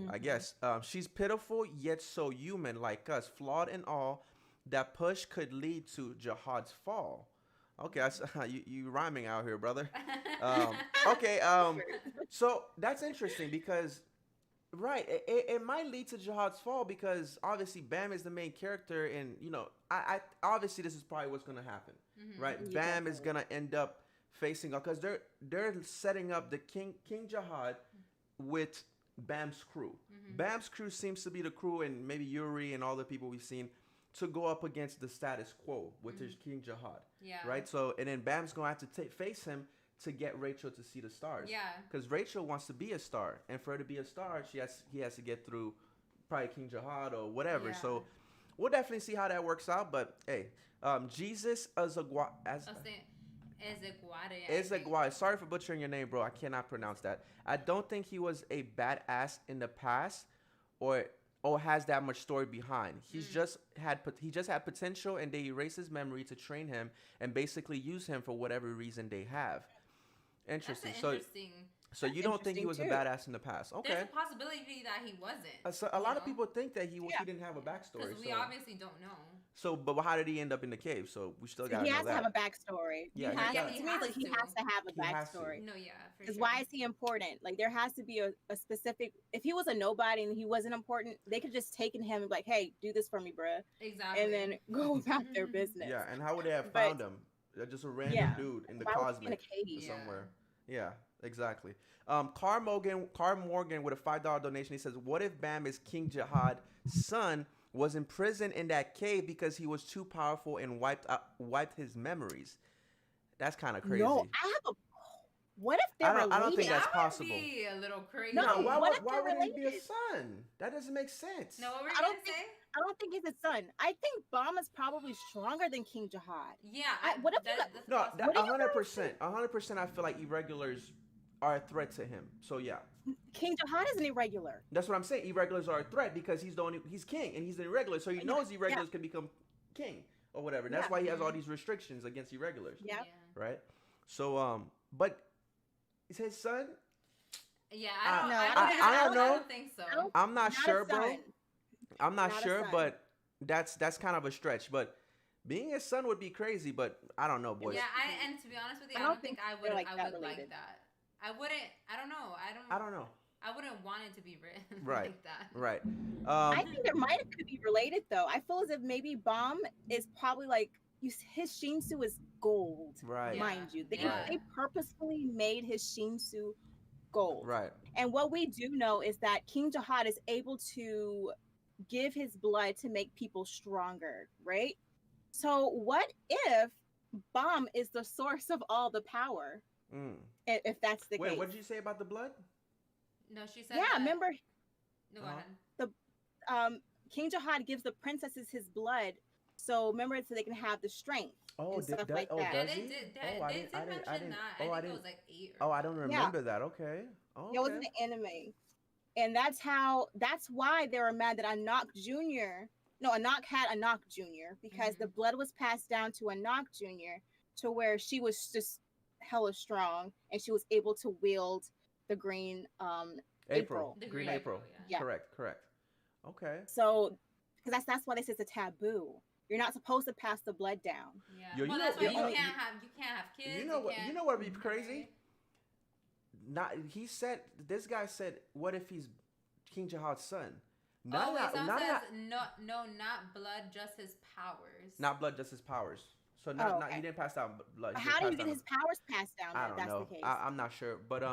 I Mhm. guess. She's pitiful, yet so human, like us, flawed and all. That push could lead to Jahad's fall. Okay, you rhyming out here, brother. Okay, so that's interesting because, right, it might lead to Jahad's fall because obviously Bam is the main character, and I obviously this is probably what's gonna happen, right? Yeah, Bam is definitely. gonna end up facing up because they're setting up the King Jahad with Bam's crew. Bam's crew seems to be the crew, and maybe Yuri and all the people we've seen, to go up against the status quo, which is King Jahad. Yeah. Right? So, and then Bam's going to have to face him to get Rachel to see the stars. Yeah. Because Rachel wants to be a star. And for her to be a star, he has to get through probably King Jahad or whatever. Yeah. So, we'll definitely see how that works out. But, hey, Jesus Ezeguade. Sorry for butchering your name, bro. I cannot pronounce that. I don't think he was a badass in the past or has that much story behind. He just had potential, and they erased his memory to train him and basically use him for whatever reason they have. Interesting. That's So interesting. so you don't think he was a interesting, too. badass in the past? Okay. There's a possibility that he wasn't. So a lot of know? people think that he didn't have a backstory. Because we So, obviously don't know. but how did he end up in the cave? So we still got He to know has to that. have a backstory. Yeah, he he has, does. to me, like, he has to have a He has to. backstory. No, yeah, for Because sure. why is he important? Like, there has to be a specific. If he was a nobody and he wasn't important, they could just taken him and be like, "Hey, do this for me, bruh," Exactly. and then go about their business. Yeah, and how would they have But- found him? Just a random Yeah. dude in the Why was he in a cosmic cave? somewhere. Yeah, exactly. Carl Morgan with a $5 donation. He says, "What if Bam is King Jahad's son? Was imprisoned in that cave because he was too powerful and wiped his memories." That's kind of crazy. No, I have a. What if they're related? I don't think that's that possible. would be a little crazy. No, why what if why they're would he be a related? son? That doesn't make sense. No, what were you I going don't to say? I don't think he's his son. I think Bomb is probably stronger than King Jahad. Yeah. What if you got- that's No, possible. that What do you 100%. 100%. I feel like irregulars are a threat to him. So yeah, King Jahad is an irregular. that's what I'm saying. Irregulars are a threat because he's king and he's an irregular, so he knows irregulars can become king or whatever. And that's why he has all these restrictions against irregulars. Yeah. Right. So but is his son? Yeah, I don't know. I don't think so. I'm not sure, a bro. son. I'm not Not a sure, son. but that's kind of a stretch. But being his son would be crazy. But I don't know, boys. Yeah, and to be honest with you, I I don't don't think I they're would. like I that would like related. that. I wouldn't. I don't know. I don't know. I wouldn't want it to be written Right. like that. Right. I think there could be related though. I feel as if maybe Bomb is probably like his Shinsu is gold, Right. mind you. They Yeah. they purposefully made his Shinsu gold. Right. And what we do know is that King Jahad is able to give his blood to make people stronger, right? So what if Bomb is the source of all the power? Mm. If that's the Wait, case. what did you say about the blood? No, she said. Yeah, that- remember No, go Uh-huh. ahead. King Jahad gives the princesses his blood. So remember, so they can have the strength and stuff like that. Yeah, does they he? did. Oh, I They didn't- did I didn't- I mention didn't- that. oh, I I think it didn't- was like 8 Oh, or I don't remember that. Okay. Oh, It wasn't an anime. And that's why they were mad that Anak had Anak Jr. because the blood was passed down to Anak Jr. to where she was just hella strong and she was able to wield the green April. The Green Green April. April, yeah. Correct. Okay. So because that's why they say it's a taboo. You're not supposed to pass the blood down. Yeah. Yo, you Well, know- that's why yo, you oh, can't have kids. You know what? You know what would be can't crazy? marry. This guy said, what if he's King Jahad's son? Oh, wait, someone not, says no, not blood, just his powers. not blood, just his powers. So Okay. he didn't pass down blood. But he how do passed you get down- his powers passed down I if don't that's know. the case? I'm not sure, but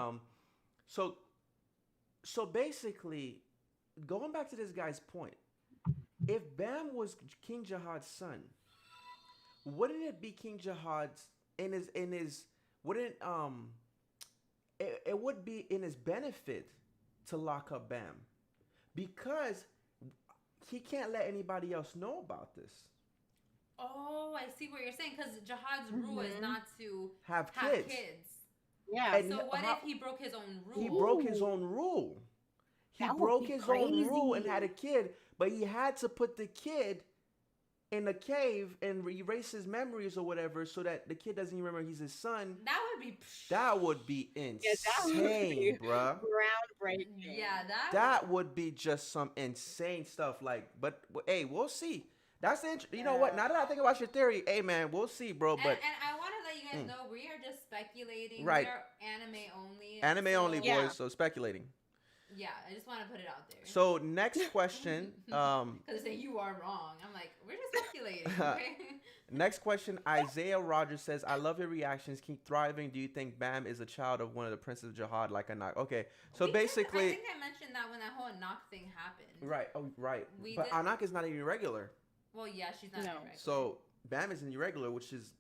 so basically, going back to this guy's point, if Bam was King Jahad's son, wouldn't it be King Jahad's in his wouldn't it would be in his benefit to lock up Bam because he can't let anybody else know about this. Oh, I see what you're saying. Because Jahad's rule is not to Have have kids. kids. Yeah. And So what how- if he broke his own rule? He broke his own rule. He That would broke be his own rule and crazy. had a kid, but he had to put the kid in a cave and erase his memories or whatever so that the kid doesn't even remember he's his son. That would be. That would be Yeah, that would insane, be bruh. groundbreaking. Yeah, That would be just some insane stuff. Like, but hey, we'll see. That's the you know what? Now that I think about your theory, hey man, we'll see, bro. But and I want to let you guys know we are just speculating. Right. We are anime only. anime only, so- Yeah. boys. So speculating. Yeah, I just want to put it out there. So next question. Because say you are wrong. I'm like, we're just speculating. Okay? Next question. Isaiah Rogers says, "I love your reactions. Keep thriving. Do you think Bam is a child of one of the Princes of Jahad, like Anak?" Okay, so We did- basically, I think I mentioned that when that whole knock thing happened. right. Oh, right. We But did- Anak is not even irregular. Well, yeah, she's not No. irregular. So Bam is an irregular, which is,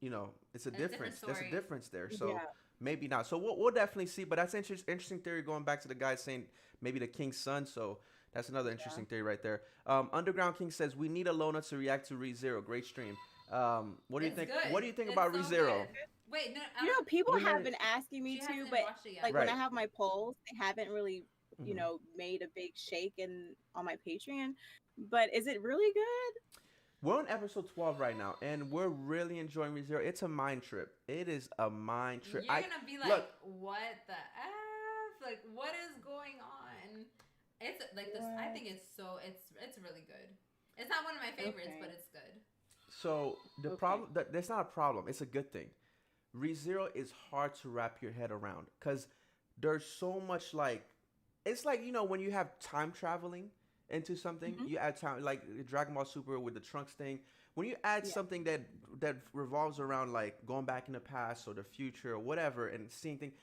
it's a a different difference. There's a story. difference there. So Yeah. maybe not. So we'll definitely see. But that's interesting theory going back to the guy saying maybe the king's son. So that's another interesting theory right there. Underground King says we need Alona to react to ReZero. Great stream. What do you It's think? good. What do you think It's about so ReZero? good. Wait, no, You know, people We have might- been asking me she too, hasn't but watched it yet. like Right. when I have my polls, they haven't really, Mhm. made a big shake on my Patreon. But is it really good? We're on episode 12 right now, and we're really enjoying ReZero. It's a mind trip. It is a mind trip. You're gonna be like, look. what the f? Like, what is going on? It's like this. I think it's really good. It's not one of my favorites, Okay. but it's good. So the Okay. problem, that's not a problem. It's a good thing. ReZero is hard to wrap your head around because there's so much it's like when you have time traveling into something, Mhm. you add time like Dragon Ball Super with the Trunks thing. When you add Yeah. something that revolves around like going back in the past or the future or whatever and seeing things,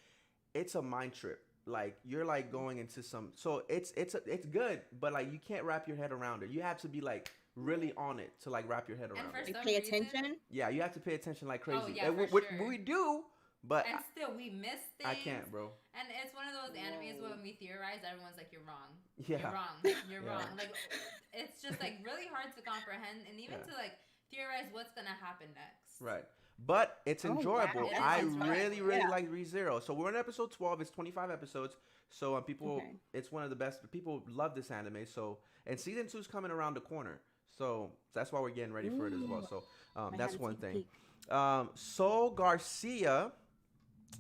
it's a mind trip. Like you're like going into some. So it's good, but like you can't wrap your head around it. You have to be like really on it to like wrap your head And around for it. Like some pay reason- attention? Yeah, you have to pay attention like crazy. Oh, yeah, And for sure. we do, but And still, we miss things. I can't, bro. And it's one of those animes Whoa. where when we theorize, everyone's like, "You're wrong. Yeah. You're wrong. You're Yeah. wrong." Like, it's just like really hard to comprehend, and even Yeah. to like theorize what's gonna happen next. Right. but it's Oh, wow. enjoyable. It is I enjoyable, really yeah. like ReZero. So we're on episode 12. It's 25 episodes. So people, Okay. it's one of the best. People love this anime. So and season 2 is coming around the corner. So that's why we're getting ready for it as well. Ooh. So I that's haven't one seen the thing. peak. Sol Garcia,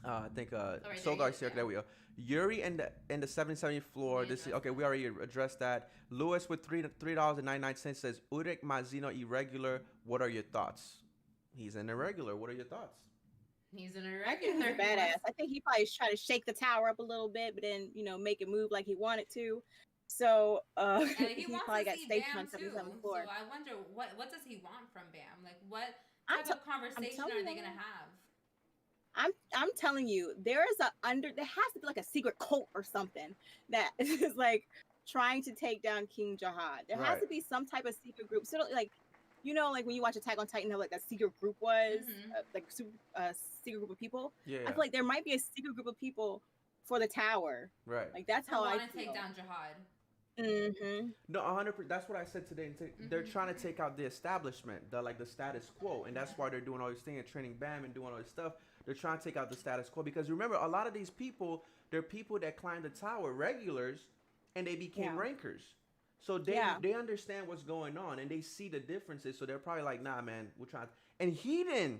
I think right Sol there, Garcia. yeah. There we go. Yuri and the 770 floor. We This is addressed okay. We already addressed that. Lewis with $3.99 says Urek Mazino irregular. What are your thoughts? He's an irregular. What are your thoughts? He's an I think he's irregular. a badass. I think he probably tried to shake the tower up a little bit, but then make it move like he wanted to. So And he he wants probably to got see stationed Bam on too. 77th So floor. I wonder what does he want from Bam? Like what I'm type of conversation telling are they you. gonna have? I'm telling you, there has to be like a secret cult or something that is like trying to take down King Jahad. There has Right. to be some type of secret group. So like like when you watch Attack on Titan, how like that secret group was like secret group of people. Yeah. I feel like there might be a secret group of people for the tower. Right. Like that's Who how I want to feel. take down Jahad? Mm-hmm. No, 100%. That's what I said today. They're trying to take out the establishment, the status quo, and that's why they're doing all these things, training Bam and doing all this stuff. They're trying to take out the status quo because remember, a lot of these people, they're people that climbed the tower, regulars, and they became Yeah. rankers. So they understand what's going on and they see the differences. So they're probably like, nah, man, we're trying. And Hedon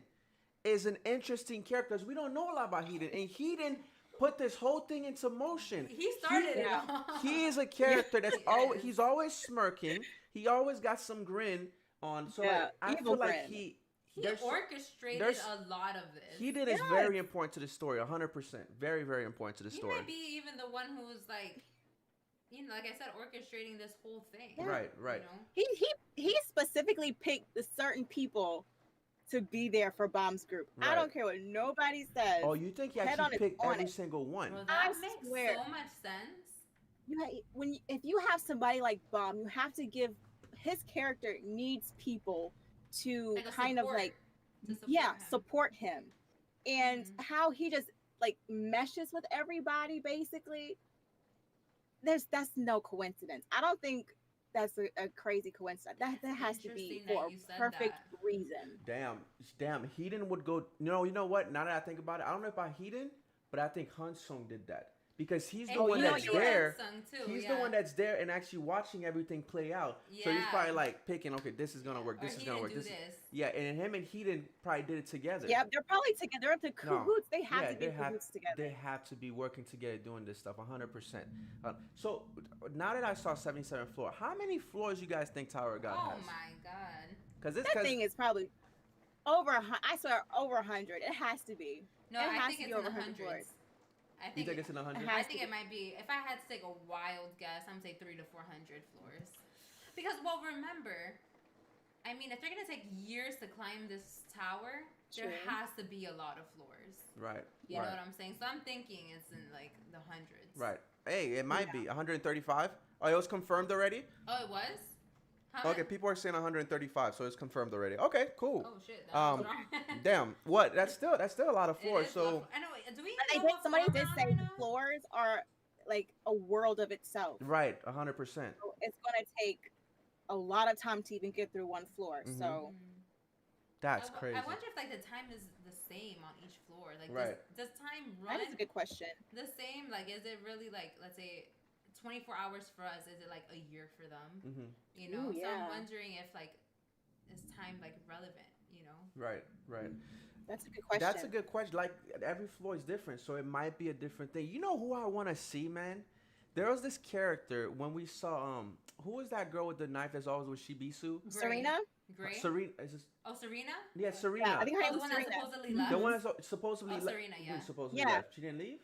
is an interesting character because we don't know a lot about Hedon, and Hedon put this whole thing into motion. He started it. Yeah. all. He is a character that's He always is. he's always smirking. He always got some grin on. So Yeah, like, I evil feel like grin. He there's- orchestrated there's- a lot of this. Hedon is Yes. very important to the story. 100%, very very important to the He story. might be even the one who was like, like I said, orchestrating this whole thing. Yeah. Right, right. He specifically picked the certain people to be there for Bomb's group. Right. I don't care what nobody says. Oh, you think he Head actually on it, picked on every it. single one? Well, I that makes swear. so much sense. If you have somebody like Bomb, you have to give his character needs people to Like a kind of support, like to support him. support him, and Mhm. how he just like meshes with everybody basically. That's no coincidence. I don't think that's a crazy coincidence. That has to be Interesting that for you a said perfect that. reason. Damn. Hedon would go. No, you know what? Now that I think about it, I don't know about Hedon, but I think Hansung did that because he's the And one you know that's you were there. Hansung too, He's yeah. the one that's there and actually watching everything play out. So he's Yeah. probably like picking, okay, this is gonna work. Or This is he gonna didn't work. do This. this. Yeah, and him and Hedon probably did it together. Yeah, they're probably together. They're the No. cahoots. They have Yeah, to be they have- cahoots together. They have to be working together doing this stuff 100%. So now that I saw 77th floor, how many floors you guys think Tower of God Oh has? my god. Because That thing is probably over. I swear, over 100. It has to be. No, It I has think to it's be in over the 100 floors. hundreds. I you think it's in the 100? has I to think be. it might be. If I had to take a wild guess, I'm gonna say 300 to 400 floors. Because remember, I mean, if they're gonna take years to climb this tower, there True. has to be a lot of floors. Right. You right. know what I'm saying? So I'm thinking it's in like the hundreds. Right. Hey, it might be 135. Oh, it was confirmed already? Oh, it was? How Okay, much? people are saying 135, so it's confirmed already. Okay, cool. Oh shit. That was wrong. Damn. What? That's still a lot of It floors. is So love- I know. Do we But know what somebody floor did we're on say right the now? floors are like a world of itself. right, 100%. So it's gonna take a lot of time to even get through one floor. Mhm. So That's I crazy. wonder if like the time is the same on each floor. Like, Right. does time run that is a good question. the same? Like, is it really like, let's say, 24 hours for us? Is it like a year for them? Mm-hmm. You know. Ooh, So yeah. I'm wondering if like, is time like relevant? You know. Right, right. That's a good question. That's a good question. Like every floor is different, so it might be a different thing. You know who I want to see, man? There was this character when we saw who was that girl with the knife that's always with Shibisu? Gray. Serena. Gray. Serena. Is this, Oh, Serena. yeah, Serena. Yeah, I think her Oh, name the was one that Serena. supposedly left. the one that's supposedly Oh, Serena, yeah. supposedly Yeah. left. She didn't leave.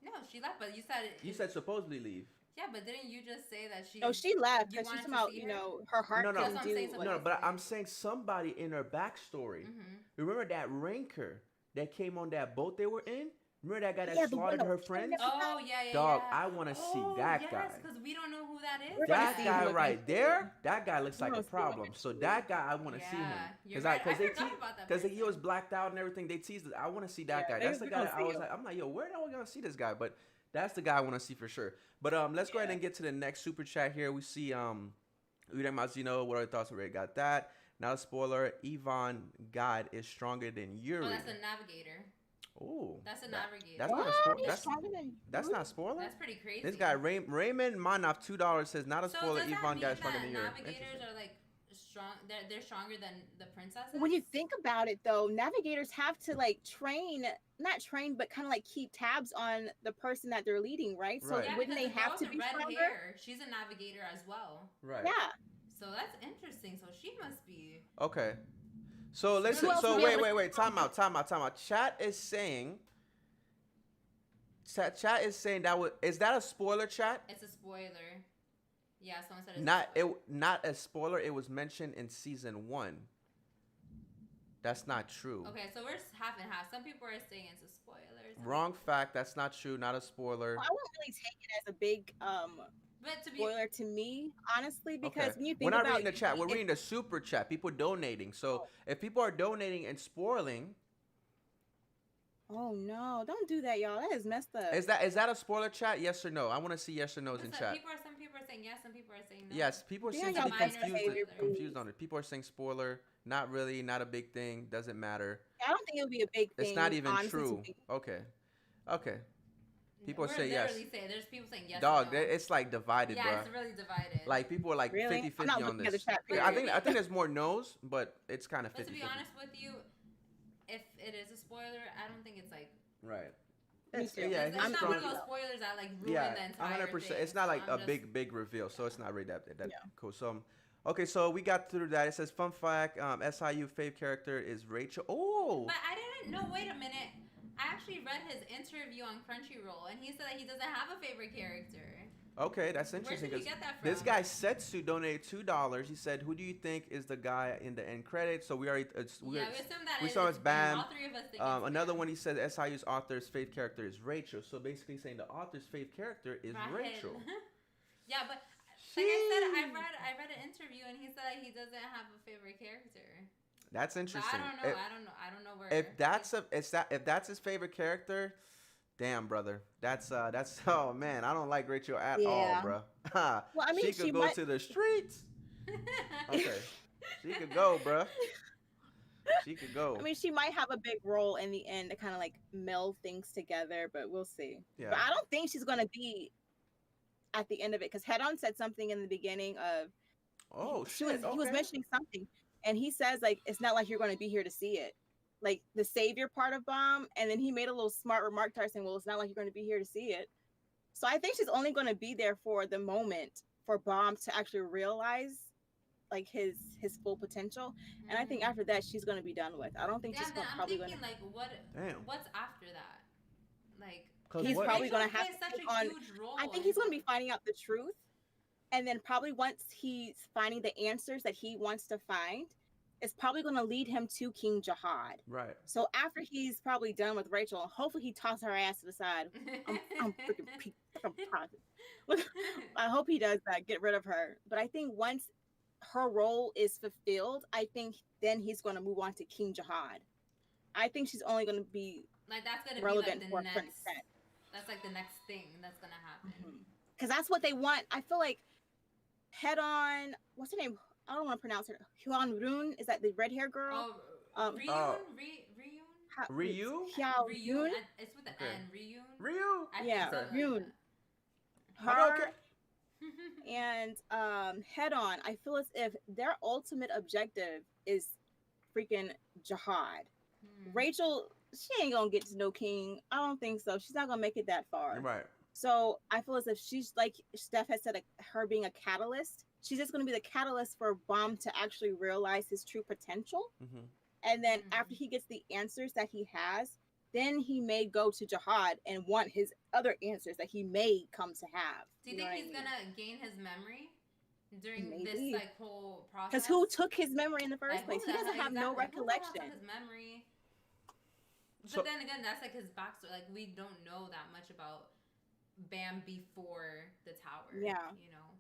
No, she left, but you said. You said supposedly leave. Yeah, but didn't you just say that she? No, she left You because she's wanted to about see you her? know her heart No, no. couldn't That's what I'm do saying, what- somebody- No, but I'm saying somebody in her backstory. Mm-hmm. Remember that ranker that came on that boat they were in? Remember that guy that Yeah, the one slaughtered that her was friends? killing Oh yeah. Dog, yeah. I want to see that yes, guy. because we don't know who that is. We're gonna That see guy him right eventually. there, that guy looks like We're a gonna see him problem. So eventually. that guy, I want to see him Yeah, you're because right. I they forgot about that because he person. was blacked out and everything. They teased it. I want to see that Yeah, guy. That's the we guy gonna that I see was him. like, I'm like, yo, where are we gonna see this guy? But that's the guy I want to see for sure. But let's go ahead and get to the next super chat here. We see Ure Mazino. What are your thoughts? We already got that. Not a spoiler. Yvonne God is stronger than Yuri. Oh, that's a navigator. Ooh. That's a that- navigator. That's not a What? spoiler. He's That's stronger than that's Yuri? not a spoiler. That's pretty crazy. This guy Raymond Manoff $2 says not a So spoiler. does that Yvonne mean God is stronger that than Yuri. navigators Interesting. are like strong? They're stronger than the princesses. When you think about it, though, navigators have to like not train, but kind of like keep tabs on the person that they're leading, right? So Right. yeah, wouldn't because they the girl have to with be the red stronger? hair, she's a navigator as well. Right. Yeah. So that's interesting. So she must be. Okay. So listen. Who else So would be able wait. to- Time out. Chat is saying. Chat is saying is that a spoiler? Chat. It's a spoiler. Yeah, someone said it's Not a spoiler. It was mentioned in season 1. That's not true. Okay, so we're half and half. Some people are saying it's a spoiler. Wrong fact. That's not true. Not a spoiler. Well, I wouldn't really take it as a big But to be spoiler to me, honestly, because Okay. when you think We're not about reading the chat. We're if- reading the super chat. People donating. So if people are donating and spoiling, Oh no! Don't do that, y'all. That is messed up. is that a spoiler chat? Yes or no? I want to see yes or no's in chat. some people are saying yes, some people are saying no. Yes, people Yeah, seem to y'all be minor confused spoiler. confused on it. People are saying spoiler. Not really. Not a big thing. Doesn't matter. I don't think it would be a big thing. It's not even honestly, to true. me. Okay. People We're say yes. literally saying- there's people saying yes. Dog, and no. it's like divided, yeah, bro. it's really divided. Like people are like Really? 50-50 I'm not on looking at this. the chat. Yeah, I period. think there's more no's, but it's kind of 50-50. But to be honest with you, if it is a spoiler, I don't think it's like. Right. Me It's, too. yeah, It's he's not one strong. of those spoilers that like ruin Yeah, the entire 100%. thing. It's not like So I'm a just- big reveal, so it's not really that Yeah. cool. So, okay, so we got through that. It says fun fact: SIU fave character is Rachel. Oh, But I didn't know. Wait a minute. I actually read his interview on Crunchyroll, and he said that he doesn't have a favorite character. okay, that's Where interesting. did you 'Cause get that from? this guy Setsu donated $2. He said, "Who do you think is the guy in the end credits?" So we already Yeah, we assume that we it's- saw it's Bam. All three of us think it's Another Bam. one, he said SIU's author's fave character is Rachel. So basically saying the author's fave character is Right. Rachel. Yeah, but like I said, I read an interview, and he said that he doesn't have a favorite character. That's So interesting. I don't know. If- I don't know where. if that's his favorite character, damn brother, that's oh man, I don't like Rachel at all, Yeah. bro. Well, I mean, she could she go might- to the streets. Okay, she could go, bro. She could go. I mean, she might have a big role in the end to kind of like meld things together, but we'll see. Yeah. But I don't think she's gonna be at the end of it because Head On said something in the beginning of Oh he shit. was Okay. mentioning something, and he says like it's not like you're gonna be here to see it, like the savior part of Bomb, and then he made a little smart remark to her saying, "Well, it's not like you're gonna be here to see it." So I think she's only gonna be there for the moment for Bomb to actually realize like his full potential, and I think after that she's gonna be done with. I don't think Yeah, she's then I'm probably thinking gonna. like what? Damn. What's after that? Like 'Cause He's what- probably Rachel gonna have plays to such take a on. huge role. I think in- he's gonna be finding out the truth, and then probably once he's finding the answers that he wants to find, it's probably gonna lead him to King Jahad. Right. So after he's probably done with Rachel, hopefully he tosses her ass to the side. I'm freaking positive. I hope he does that, get rid of her. But I think once her role is fulfilled, I think then he's going to move on to King Jahad. I think she's only going to be like that's gonna relevant be for like a the certain next. extent. That's like the next thing that's gonna happen. Because that's what they want. I feel like Head On, what's her name? I don't want to pronounce her. Hyun Rune, is that the red hair girl? Oh, Um, Ryun, oh. Ryun, Ryu? Hyun Ryun. Rune? It's with the Okay. N. Ryun. Ryu. I think Yeah, something Ryun. Like Her Okay. and Head On, I feel as if their ultimate objective is freaking Jahad. that. Rachel, she ain't gonna get to know King. I don't think so. She's not gonna make it that far. Right. So I feel as if she's like Steph has said, like, her being a catalyst. She's just gonna be the catalyst for Bomb to actually realize his true potential. Mm-hmm. And then Mhm. after he gets the answers that he has, then he may go to Jahad and want his other answers that he may come to have. Do you know think what I he's mean? gonna gain his memory during Maybe. this like whole process? Because who took his memory in the first Like, place? who He the doesn't hell- have no exactly, who the hell took recollection. His memory. So- But then again, that's like his backstory. Like we don't know that much about Bam before the tower. Yeah. You know.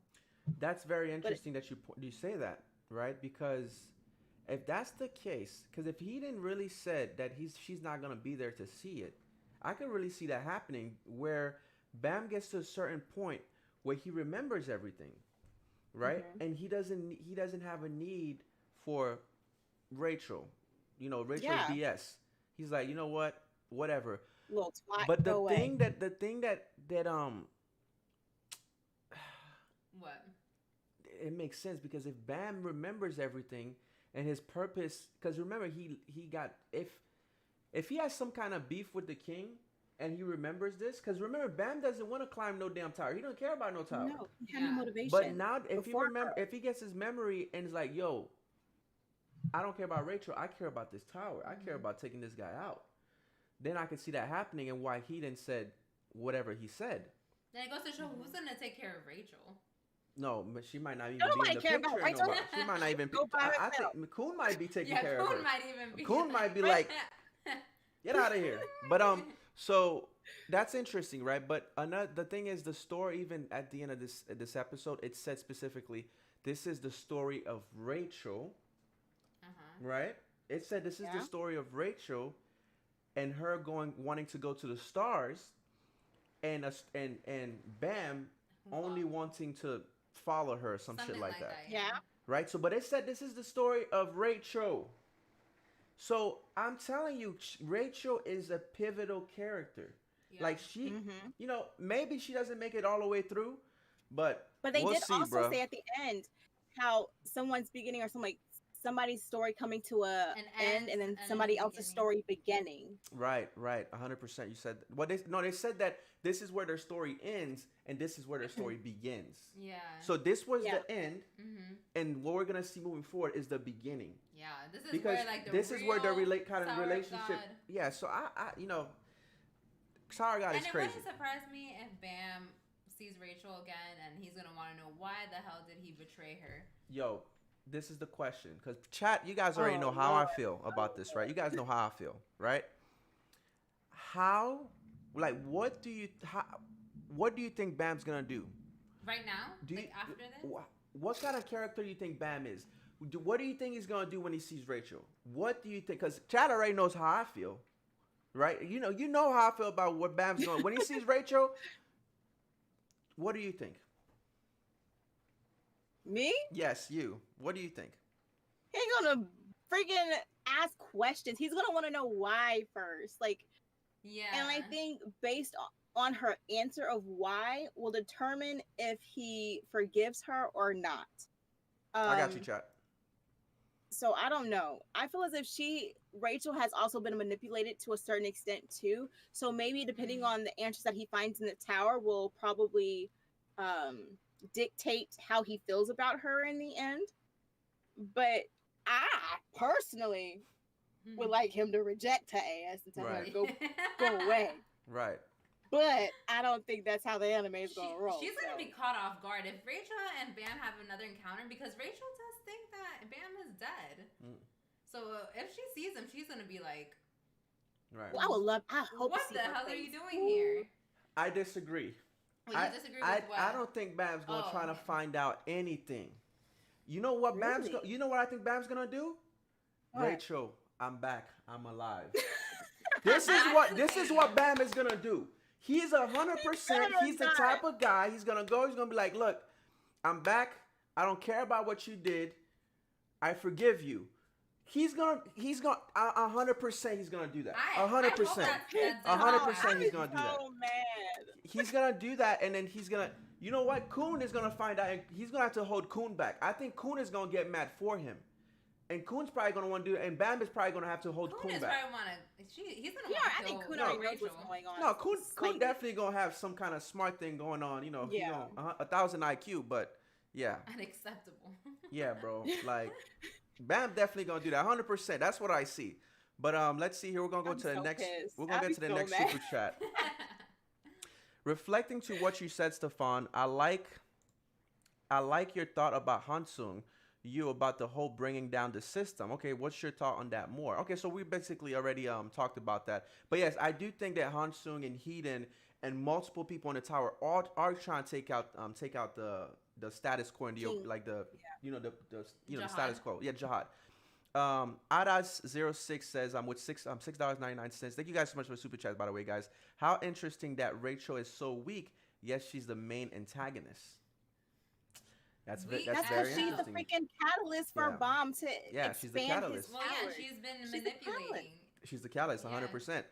That's very interesting that you say that, right? Because if that's the case, because if he didn't really said that she's not gonna be there to see it, I can really see that happening where Bam gets to a certain point where he remembers everything, right? Mhm. And he doesn't have a need for Rachel. You know, Rachel's Yeah. BS. He's like, you know what? Whatever. Little twat. But Go away. the thing that What? it makes sense because if Bam remembers everything and his purpose, because remember he got if he has some kind of beef with the king and he remembers this, because remember Bam doesn't want to climb no damn tower. He don't care about no tower. No, he had no Yeah. motivation. But now before if he gets his memory and is like, yo, I don't care about Rachel, I care about this tower. I care about taking this guy out. Then I could see that happening and why he then said whatever he said. Then it goes to show who's gonna take care of Rachel. No, but she might not even Nobody be in the care about picture. Rachel. Nobody. She might not even. Go by I herself. think Coon might be taking Yeah, care of Coon her. might even be. Coon might be like, get out of here. But so that's interesting, right? But the thing is, the story even at the end of this episode, it said specifically, this is the story of Rachel, right? It said this is the Yeah. story of Rachel, and her wanting to go to the stars, and Bam only wanting to follow her, some shit Something like that. Yeah. Right? So, but it said this is the story of Rachel. So I'm telling you, Rachel is a pivotal character. Yeah. Like she, Mhm. you know, maybe she doesn't make it all the way through, but But they we'll did see, also bro. say at the end how someone's beginning or somebody's story coming to a An end, and then and somebody a else's beginning. story beginning. Right, 100%. You said they said that this is where their story ends and this is where their story begins. Yeah. So this was Yeah. the end, Mm-hmm. and what we're gonna see moving forward is the beginning. Yeah. This is Because where like the this is where the real kind of Tower of relationship. God- Yeah. So I you know, Tower of God And is it crazy. wouldn't surprise me if Bam sees Rachel again and he's gonna want to know why the hell did he betray her. Yo, this is the question, because chat, you guys already Oh, know how Lord. I feel about this, right? You guys know how I feel, right? How, like, what do you think Bam's gonna do? Right now, Do you, like after this. what kind of character do you think Bam is? What do you think he's gonna do when he sees Rachel? What do you think? Because Chad already knows how I feel, right? You know how I feel about what Bam's going when he sees Rachel. What do you think? Me? Yes, you. What do you think? He ain't gonna freaking ask questions. He's gonna want to know why first. Like, Yeah. and I think based on her answer of why will determine if he forgives her or not. I got you, Chad. So I don't know. I feel as if Rachel has also been manipulated to a certain extent too. So maybe depending on the answers that he finds in the tower will probably dictate how he feels about her in the end. But I personally would like him to reject her ass and tell her to go away. Right. But I don't think that's how the anime is gonna roll. She's gonna so. be caught off guard if Rachel and Bam have another encounter because Rachel does think that Bam is dead. So if she sees him, she's gonna be like, Right. Well, I hope. "What to see the her hell are face. you doing here?" I disagree. Well, you disagree with what? I don't think Bam's gonna Oh, try to okay. find out anything. You know what Really? You know what I think Bam's gonna do? What? Rachel, I'm back. I'm alive. This is what Bam is gonna do. He's 100%. He's the not. type of guy. He's gonna go. He's gonna be like, look, I'm back. I don't care about what you did. I forgive you. He's gonna 100%. He's gonna do that. 100%. 100% he's gonna do that. Oh man. He's gonna do that, and then he's gonna. You know what? Coon is gonna find out. And he's gonna have to hold Coon back. I think Coon is gonna get mad for him, and Coon's probably gonna want to do it. And Bam is probably gonna have to hold Coon Coon is back. probably wanna. He's gonna Yeah, want I to think kill Coon No, already knows Rachel. what's going on. No, Coon Slightly. definitely gonna have some kind of smart thing going on. You know, Yeah. 1,000 IQ, but yeah, Unacceptable. yeah, bro. Like, Bam definitely gonna do that. 100%. That's what I see. But let's see here. We're gonna go I'm to the so next. pissed. We're gonna I'd get to be the so next mad. super chat. Reflecting to what you said, Stefan, I like your thought about Hansung. You about the whole bringing down the system. Okay, what's your thought on that more? Okay, so we basically already talked about that. But yes, I do think that Hansung and Hiden and multiple people in the tower are trying to take out the status quo and the King. like the the the Jahad. status quo. Yeah, Jahad. Adas06 says I'm with $6.99. Thank you guys so much for the super chat, by the way, guys. How interesting that Rachel is so weak, yet she's the main antagonist. That's We- that's That's very because she's the interesting. freaking catalyst for Yeah. Bomb to Yeah, she's the expand catalyst. his Well, yeah, powers. she's been She's the catalyst. manipulating. She's the catalyst, Yeah. 100%.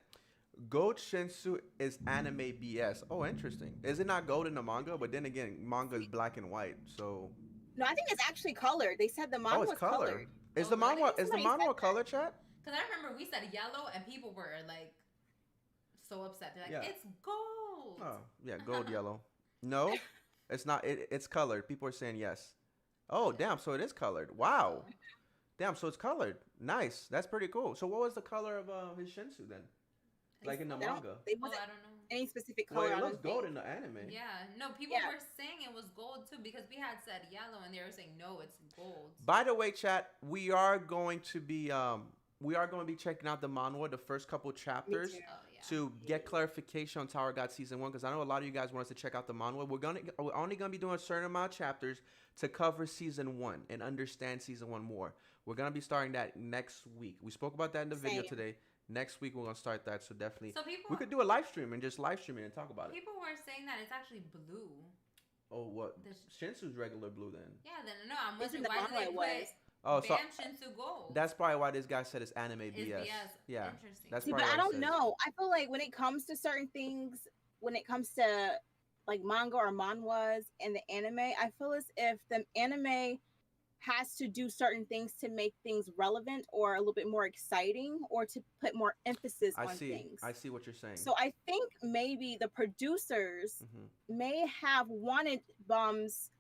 Gold Shinsu is anime BS. Oh, interesting. Is it not gold in the manga? But then again, manga is black and white, so. No, I think it's actually colored. They said the manga Oh, it's was color. colored. Is Oh, the manga really? is the Somebody manga said a color, chat? Because I remember we said yellow and people were like so upset. They're like, Yeah. it's gold. Oh, yeah, gold yellow. No, it's not. It's colored. People are saying yes. Oh, damn. So it is colored. Wow. Damn. So it's colored. Nice. That's pretty cool. So what was the color of his Shinsu then? Like in the They don't- manga? They Oh, wasn't I don't know. any specific Well, color. it I looks don't gold think. in the anime. Yeah, no, people Yeah. were saying it was gold too because we had said yellow and they were saying no, it's gold. By the way, chat, we are going to be checking out the manhwa, the first couple chapters, too. Oh yeah. to get clarification on Tower God season 1, because I know a lot of you guys want us to check out the manhwa. We're only gonna be doing a certain amount of chapters to cover season 1 and understand season 1 more. We're gonna be starting that next week. We spoke about that in the video Same. today. Next week we're gonna start that, so definitely So people we could do a live stream and just live stream it and talk about it. people were saying that it's actually blue. Oh, what? This- Shinsu's regular blue then. Yeah, then no, I'm It's in wondering the why manga did they it put was. Oh, so Bam Shinsu gold? that's probably why this guy said it's anime Is BS. Yeah, Interesting. that's See, probably but I what it don't says. know. I feel like when it comes to certain things, when it comes to like manga or manhwas and the anime, I feel as if the anime has to do certain things to make things relevant or a little bit more exciting or to put more emphasis I on see. things. I see what you're saying. So I think maybe the producers Mhm. may have wanted Bomb's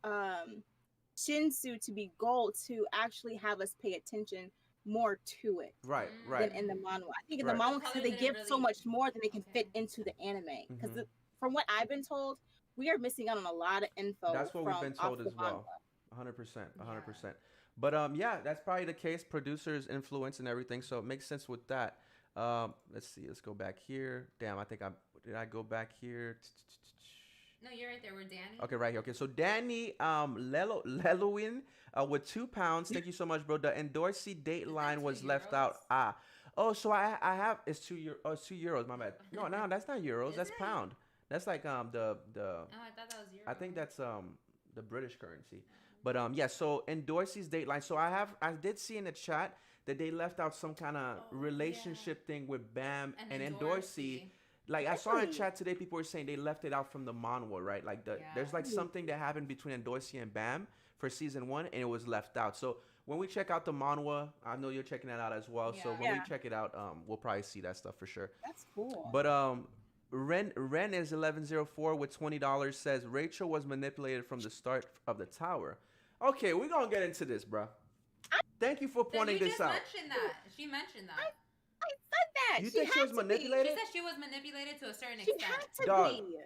Shinsu to be gold to actually have us pay attention more to it Right, Mm. right. than in the manhwa. I think in Right. the manhwa Colors they didn't give so really- much more than they can fit Okay. into the anime. Because Mhm. from what I've been told, we are missing out on a lot of info. That's what we've been from told off as the well. manhwa. 100%, Yeah. 100%. But yeah, that's probably the case. Producers influence and everything, so it makes sense with that. Let's see. Let's go back here. Damn, did I go back here? No, you're right there. We're Danny. Okay, right here. Okay, so Danny Lelowin with £2. Thank you so much, bro. The Endorsee Dateline was left out. €2? Oh, so I have it's €2. Oh, it's €2. My bad. No, that's not euros. Is That's it? pound. That's like the Oh, I thought that was your. I think that's the British currency. But yeah, so Endorsee's Dateline. So I did see in the chat that they left out some kind of Oh, relationship thing with Bam and Endorsee. Endorsee. Like I saw in Really? chat today, people were saying they left it out from the manhwa, right? Like there's like Yeah. something that happened between Endorsee and Bam for season 1, and it was left out. So when we check out the manhwa, I know you're checking that out as well. So Yeah. when we Yeah. check it out, we'll probably see that stuff for sure. That's cool. But Ren is 1104 with $20 says Rachel was manipulated from the start of the tower. Okay, we're gonna get into this, bro. Thank you for Then pointing you this just out. mentioned that. She mentioned that. I said that. You think she was had to be. manipulated? She said she was manipulated to a certain She extent. had to Dog. be.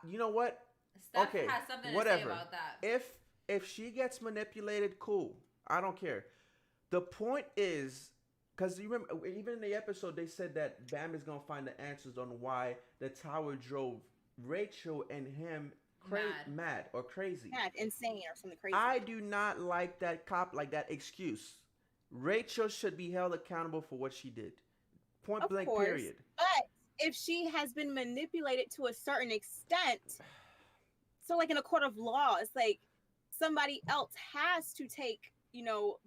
You know what? Steph Okay, has something to whatever. say about that. If she gets manipulated, cool. I don't care. The point is, because you remember, even in the episode, they said that Bam is gonna find the answers on why the tower drove Rachel and him mad or crazy. Yeah, insane or something crazy. I do not like that excuse. Rachel should be held accountable for what she did. Point Of blank, course. period. But if she has been manipulated to a certain extent, so like in a court of law, it's like somebody else has to take,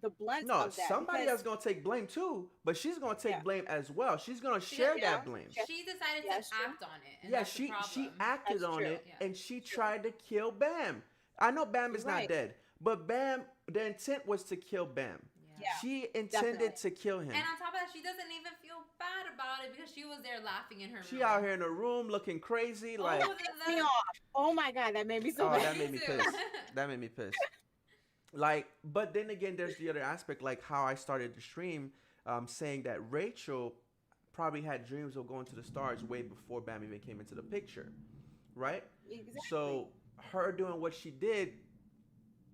the blunt No, of that. somebody because- else gonna take blame too, but she's gonna take Yeah. blame as well. She's gonna share yeah. that blame. Yeah. She decided Yeah, to that's true. act on it. And Yeah, that's the she problem. acted That's on true. it, Yeah. and she tried to kill Bam. I know Bam is You're not right. dead, but Bam, the intent was to kill Bam. Yeah. She intended definitely. to kill him. And on top of that, she doesn't even feel bad about it because she was there laughing in her room. She out here in the room looking crazy, like, Oh, Pissed me off. Oh my god, that made me so Oh, mad. that made me too. pissed. That made me pissed. Like, but then again, there's the other aspect, like how I started the stream, saying that Rachel probably had dreams of going to the stars way before Bam even came into the picture, right? Exactly. So her doing what she did,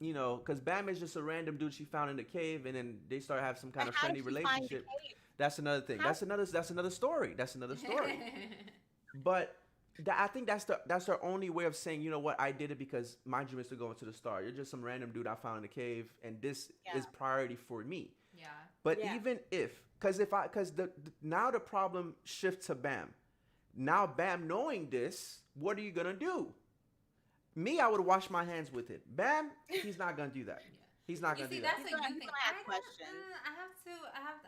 because Bam is just a random dude she found in the cave, and then they start having some kind But of how friendly did she find the relationship. cave? That's another thing. How- That's another story. That's another story. But I think that's her only way of saying, you know what, I did it because my dream is to go into the star. You're just some random dude I found in the cave, and this Yeah. is priority for me. Yeah. But Yeah. even because now the problem shifts to Bam. Now Bam knowing this, what are you gonna do? Me, I would wash my hands with it. Bam, he's not gonna do that. He's not gonna do that. That's what you He's think. gonna ask questions.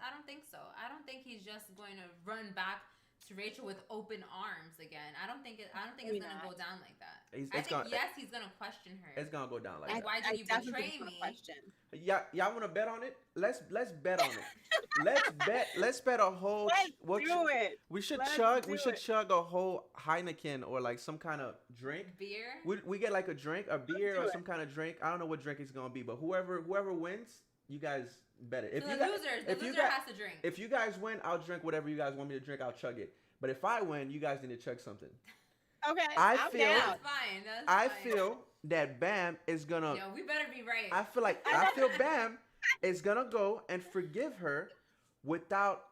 I don't think so. I don't think he's just going to run back to Rachel with open arms again. I don't think it's gonna go down like that. Yes, he's gonna question her. It's gonna go down like Like, that. why did you betray me? Y'all want to bet on it? Let's bet on it. Let's bet a whole. Let's do it. We should chug a whole Heineken or like some kind of drink. Beer. We get like a drink, a beer or some kind of drink. I don't know what drink it's gonna be, but whoever wins, you guys bet it. The loser has to drink. If you guys win, I'll drink whatever you guys want me to drink. I'll chug it. But if I win, you guys need to chug something. Okay, I'm down. That's fine. I feel that Bam is gonna. Yo, we better be right. I feel Bam is gonna go and forgive her without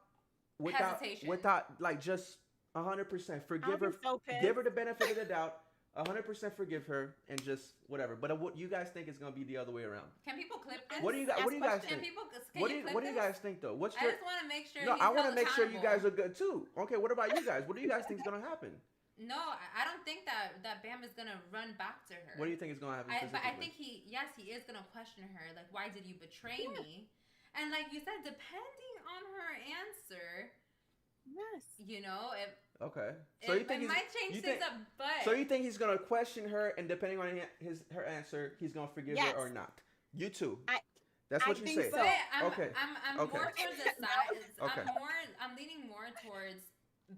hesitation. without like just 100% forgive her. So give her the benefit of the doubt. 100% forgive her and just whatever. But what you guys think is gonna be the other way around? Can people clip this? What do you guys think? What do you guys think though? I just want to make sure. No, I want to make sure you guys are good too. Okay, what about you guys? What do you guys think is gonna happen? No, I don't think that Bam is gonna run back to her. What do you think is gonna happen? But I think he is gonna question her. Like, why did you betray me? And like you said, depending on her answer, yes, you know, okay. So you think it might change things up, but so you think he's gonna question her, and depending on her answer, he's gonna forgive her or not? You too. That's what you say. So. Okay. I'm more towards the side. Okay. I'm leaning more towards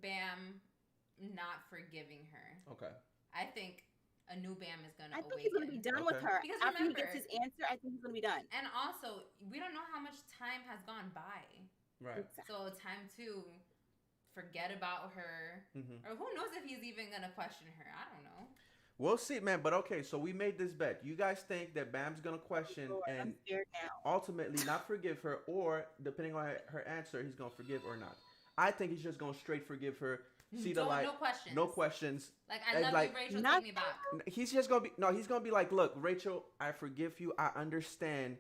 Bam not forgiving her. Okay. I think a new Bam is gonna. I think he's gonna be done with her. Because after remember, he gets his answer, I think he's gonna be done. And also, we don't know how much time has gone by. Right. Exactly. So time to forget about her, or who knows if he's even gonna question her. I don't know. We'll see, man. But okay, so we made this bet. You guys think that Bam's gonna question and I'm scared now. ultimately not forgive her, or depending on her answer, he's gonna forgive or not. I think he's just gonna straight forgive her. See the light. No questions. Like, I love you, Rachel. Take me back. He's just gonna be he's gonna be like, look, Rachel, I forgive you. I understand,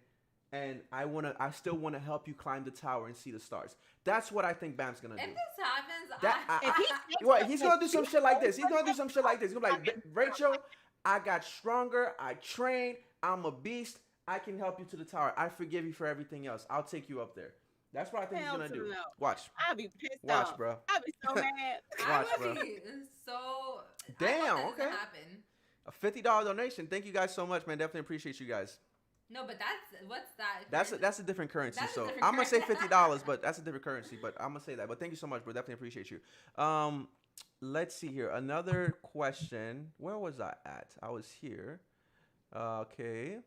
and I still wanna help you climb the tower and see the stars. That's what I think Bam's gonna do. If this happens, he's gonna do some shit like this. He's gonna do some shit like this. He's gonna be like, Rachel, I got stronger. I trained. I'm a beast. I can help you to the tower. I forgive you for everything else. I'll take you up there. That's what I think he's gonna do. No. Watch. I'll be pissed off. Watch, bro. I'll be so mad. Watch, I bro. would be so. Damn. I Okay. happen. A $50 donation. Thank you guys so much, man. Definitely appreciate you guys. No, but what's that? That's a different currency. That's a so different I'm gonna say currency. $50, but that's a different currency. But I'm gonna say that. But thank you so much, bro. Definitely appreciate you. Let's see here. Another question. Where was I at? I was here. Okay.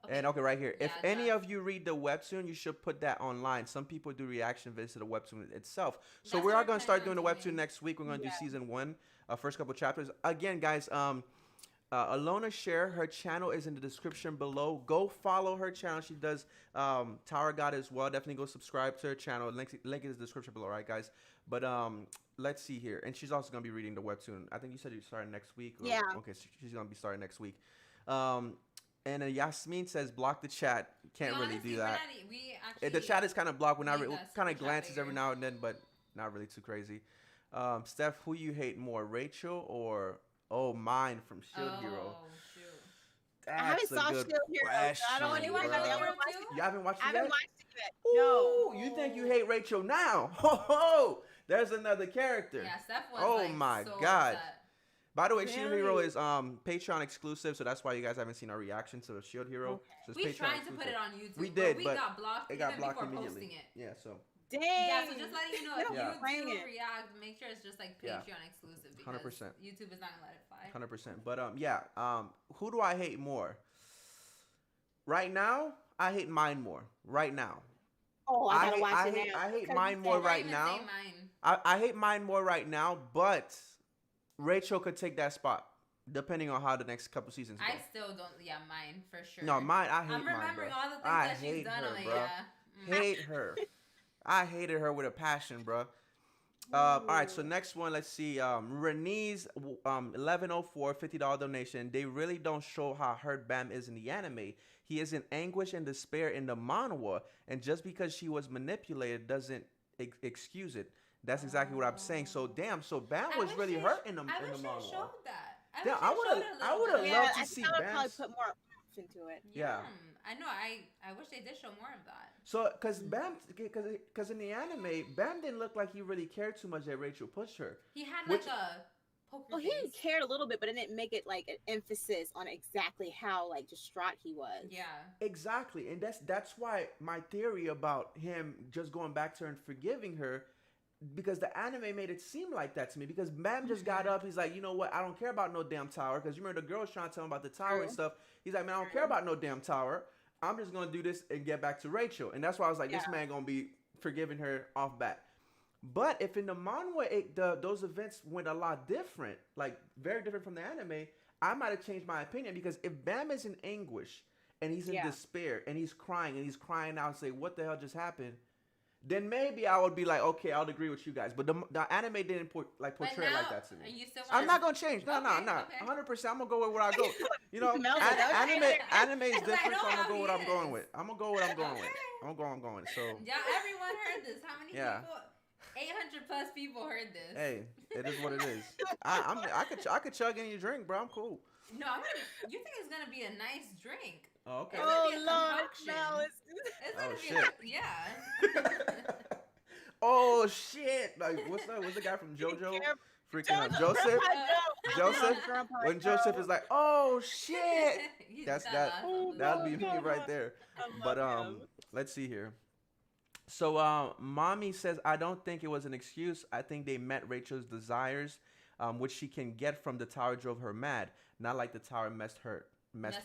And okay, right here. Yeah, If any of you read the Webtoon, you should put that online. Some people do reaction videos to the Webtoon itself. So we are going to start doing the Webtoon next week. We're going to do season 1, first couple chapters. Again, guys, Alona Share, her channel is in the description below. Go follow her channel. She does Tower God as well. Definitely go subscribe to her channel. Link is in the description below, right, guys? But let's see here. And she's also going to be reading the Webtoon. I think you said you started next week. Yeah. Okay, so she's going to be starting next week. And Yasmin says, block the chat. Can't really do that. The chat is kind of blocked. We're not kind of glances every now and then, but not really too crazy. Steph, who you hate more, Rachel or mine from Shield Hero? Shoot. That's I haven't saw good Shield Hero. question, I don't Anyone bro. watch Hero watched too? You haven't watched I it haven't yet? watched it yet. Ooh, No. you think you hate Rachel now? Ho ho! There's another character. Yeah, Steph was Oh like, my so God. upset. By the way, Shield Really? Hero is Patreon exclusive, so that's why you guys haven't seen our reaction to Shield Hero. Okay. So it's We Patreon tried to exclusive. put it on YouTube. We did, we but got blocked It got even blocked before immediately. posting it. Yeah, so Dang. Yeah, so just letting you know, if Yeah. you do 100%. react, make sure it's just like Yeah. Patreon exclusive because 100%. YouTube is not gonna let it fly. 100%. But who do I hate more? Right now, I hate mine more. Right now, Oh, I gotta watch it hate, now. I hate Because mine you more said- right Even now. say mine. I hate mine more right now, but Rachel could take that spot depending on how the next couple seasons go. I still don't. Yeah, mine for sure. No, mine. I hate I'm mine, remembering bro. all the things I that she's hate done. her, I'm like, bro. yeah. Hate her. I hated her with a passion, bro. All right, so next one, let's see. Renee's 1104 $50 donation. They really don't show how hurt Bam is in the anime. He is in anguish and despair in the manhwa, and just because she was manipulated doesn't excuse it. That's exactly what I'm saying. So damn, so Bam was really hurt in the I wish they manhwa. showed that. I Damn, wish I they would've- showed it a I little would've bit. Yeah, loved to I see think I would probably Bam's. put more oomph into it. Yeah. I know. I wish they did show more of that. So, cause Bam, cause in the anime, Bam didn't look like he really cared too much that Rachel pushed her. He had Which- like a poker Well, he face. cared a little bit, but it didn't make it like an emphasis on exactly how like distraught he was. Yeah. Exactly, and that's why my theory about him just going back to her and forgiving her, because the anime made it seem like that to me. Because Bam just got up, he's like, you know what? I don't care about no damn tower. Because you remember the girl was trying to tell him about the tower and True. stuff. He's like, man, I don't care about no damn tower. I'm just gonna do this and get back to Rachel. And that's why I was like, this man gonna be forgiving her off bat. But if in the manga those events went a lot different, like very different from the anime, I might have changed my opinion. Because if Bam is in anguish and he's in despair and he's crying out and say, what the hell just happened? Then maybe I would be like, okay, I'll agree with you guys. But the anime didn't portray it like that to me. You still I'm not gonna change. No, Okay, no. okay. 100%. I'm gonna go with what I go. You know, Mel's like, okay. anime is Because I different, know so I'm how gonna go he what I'm going is. with. I'm gonna go what I'm going with. Okay. I'm gonna go what I'm going. So Yeah, everyone heard this. How many Yeah. people? 800 plus people heard this. hey, it is what it is. I could chug any drink, bro. I'm cool. No, you think it's gonna be a nice drink? Oh, okay. It's gonna Oh be a Lord, concoction. no, It's Oh, gonna be shit. yeah. Oh shit! Like what's the guy from JoJo? Freaking Joseph. Joseph? When Joseph is like, oh shit! That's that. That'd be me right there. But let's see here. So mommy says, I don't think it was an excuse. I think they met Rachel's desires, which she can get from the tower drove her mad. Not like the tower messed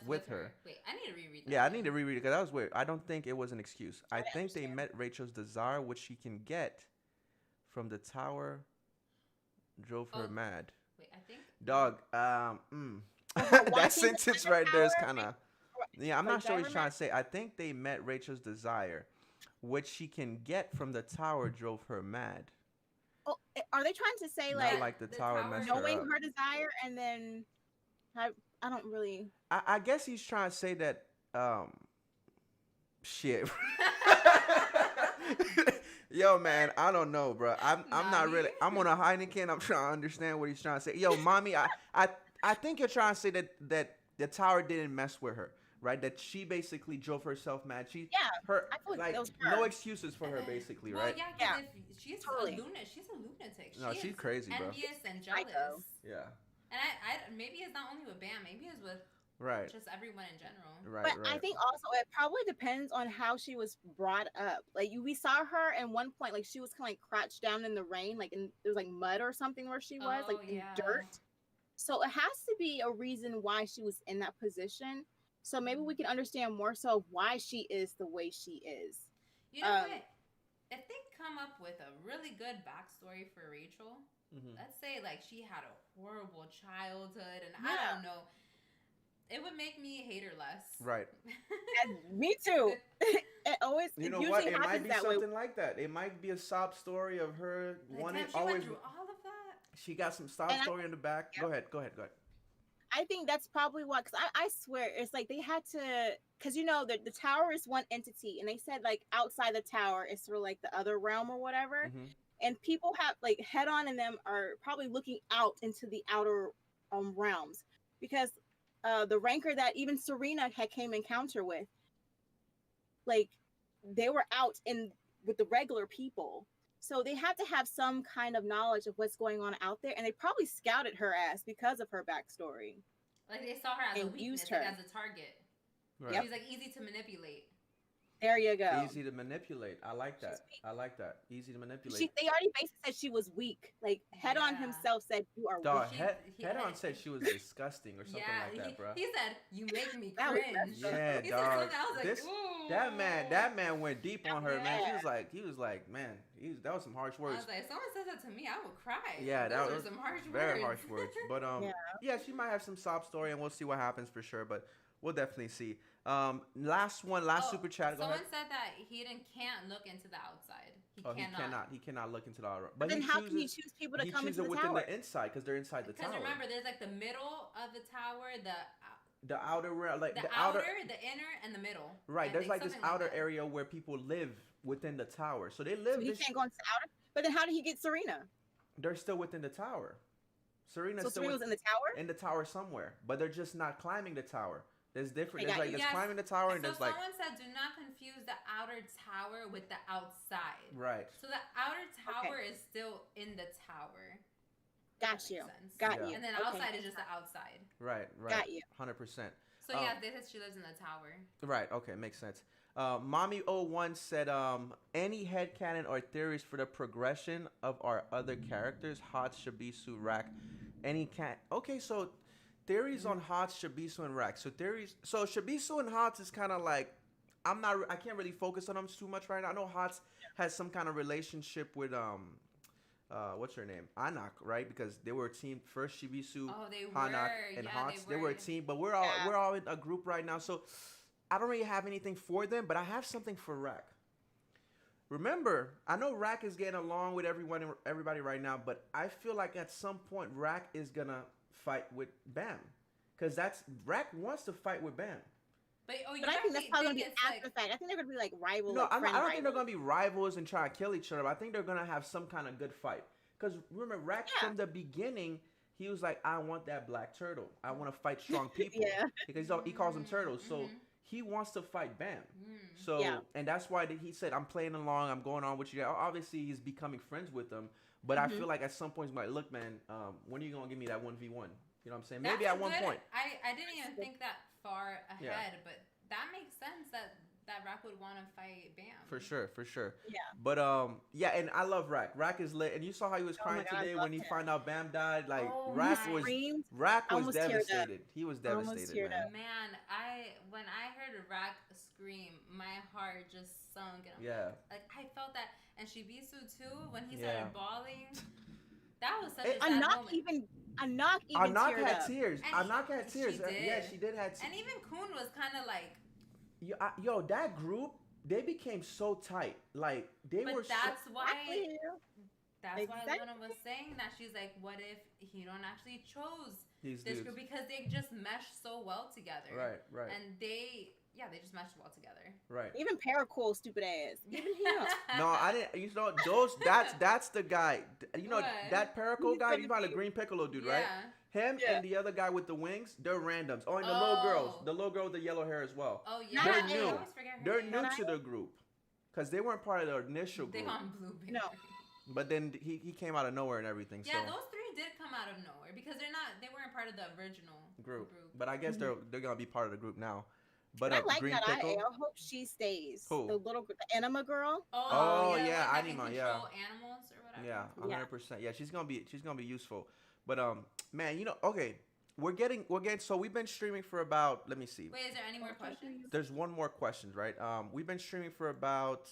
with her. Wait, I need to reread that. Yeah, I need to reread it because that was weird. I don't think it was an excuse. I think they met Rachel's desire, which she can get from the tower drove her mad. Wait, I think. Dog, that sentence right there is kind of. Yeah, I'm not sure what he's trying to say. I think they met Rachel's desire, which she can get from the tower drove her mad. Oh, are they trying to say Not like like the tower messed her knowing up. her desire and then I don't really. I guess he's trying to say that. Shit. Yo, man, I don't know, bro. I'm not really. I'm on a Heineken. I'm trying to understand what he's trying to say. Yo, mommy, I think you're trying to say that the tower didn't mess with her, right? That she basically drove herself mad. I feel like that was her. no excuses for her, basically, right? Well, Yeah. if she's Totally. she's a lunatic. No, she's crazy, bro. Envious and Psycho. jealous. Yeah. And I maybe it's not only with Bam. Maybe it's with Right. just everyone in general. Right. But right. I think also it probably depends on how she was brought up. Like we saw her at one point, like she was kind of like crouched down in the rain, like there was like mud or something where she was, like in dirt. So it has to be a reason why she was in that position. So maybe we can understand more so of why she is the way she is. You know what? If they come up with a really good backstory for Rachel, let's say like she had a horrible childhood, and I don't know, it would make me hate her less. Right. And me too. It always. You know usually what? It happens might be that way. something like that. It might be a sob story of her wanting Damn, she always. went through all of that. She got some sob story in the back. Go ahead. I think that's probably what, because I swear it's like they had to, because you know the tower is one entity, and they said like outside the tower is sort of like the other realm or whatever, and people have like head on and them are probably looking out into the outer realms, because the ranker that even Serena had came encounter with, like they were out in with the regular people. So they had to have some kind of knowledge of what's going on out there, and they probably scouted her ass because of her backstory. Like they saw her as a And weakness, used like her. as a target. Right. She's like easy to manipulate. There you go. Easy to manipulate. I like that. Easy to manipulate. They already basically said she was weak. Like Head On himself said you are Dog, weak. head on said she was disgusting or something like that, bro. He said, "You make me That was cringe." Yeah, He said dog. something, I was like, ooh. That man went deep on her, man. Yeah. He was like, man, that was some harsh I words. was like, if someone says that to me, I would cry. Yeah, that Those was are some harsh very words. harsh words. But yeah, she might have some sob story, and we'll see what happens for sure. But we'll definitely see. Last super chat. Go Someone ahead. said that can't look into the outside. He cannot look into the outer. But then how can he choose people to come into the within tower? the inside because they're inside the tower. Because remember, there's like the middle of the tower, the outer, like the outer, the inner, and the middle. Right. There's like this something outer like that. area where people live within the tower. So they live. So he can't go into the outer. But then how did he get Serena? They're still within the tower. Serena's So still Serena's in the tower. in the tower somewhere, but they're just not climbing the tower. There's different. There's got like you. there's climbing the tower and So there's like someone said, do not confuse the outer tower with the outside. right. So the outer tower is still in the tower. Got you. Makes sense. Got Yeah. you. And then Okay. outside is just the outside. Right. Got you. 100%. So yeah, they said she lives in the tower. Right. Okay. Makes sense. Mommy01 said, any headcanon or theories for the progression of our other characters, Hot, Shibisu, Rack, any cat. Okay, so theories on Hot, Shibisu, and Rack. So theories. So Shibisu and Hot is kind of like, I can't really focus on them too much right now. I know Hot has some kind of relationship with what's her name? Anak, right? Because they were a team first. Shibisu, Hanak, and Hot. They were a team, but we're all in a group right now. So I don't really have anything for them, but I have something for Rack. Remember, I know Rack is getting along with everybody right now, but I feel like at some point Rack is gonna fight with Bam, because Rack wants to fight with Bam. But I think that's probably gonna be after the fact. I think they're gonna be like rivals. No, like I don't think they're rivals. gonna be rivals and try to kill each other. But I think they're gonna have some kind of good fight. Because remember, Rack from the beginning, he was like, "I want that black turtle. I want to fight strong people." Because he calls them turtles. So he wants to fight Bam. So and that's why he said, "I'm playing along. I'm going on with you." Obviously, he's becoming friends with them. But I feel like at some point he's like, "Look, man, when are you gonna give me that 1v1?" You know what I'm saying? Maybe at one point. I didn't even think that far ahead, but that makes sense that Rack would want to fight Bam. For sure. Yeah. But and I love Rack. Rack is lit, and you saw how he was crying today when he found out Bam died. Like Rack was devastated. He was devastated, man. Man, when I heard Rack scream, my heart just sunk. And like I felt that, and Shibisu too when he started bawling. That was such a sad moment. Anak had tears. Anak had tears. Yeah, she did have tears. And even Kun was kind of like. Yo, that group, they became so tight. Like they were. That's why. That's Exactly. why Luna was saying that. She's like, what if he don't actually chose this group, because they just meshed so well together. Right. And they just meshed well together. Right. Even Paracool, stupid ass. Even him. No, I didn't. You know, that's the guy. You know What? that Paracool guy. You found a green piccolo dude, right? Him Yeah. and the other guy with the wings, they're randoms. Oh, and the little girl with the yellow hair as well. Oh yeah. They're I new. always forget her They're name. new to the group, because they weren't part of the initial They group. on Blueberry. No. But then he came out of nowhere and everything. Yeah, so. those three did come out of nowhere because they weren't part of the original Group. But I guess they're gonna be part of the group now. But I like Green that. Pickle. I hope she stays. Who? The anima girl. Oh, yeah, like that can Anima, control animals or whatever. Yeah, 100%. Yeah, she's gonna be useful. But man, okay, we're getting. So we've been streaming for about. Let me see. Wait, is there any more questions? There's one more question, right? We've been streaming for about.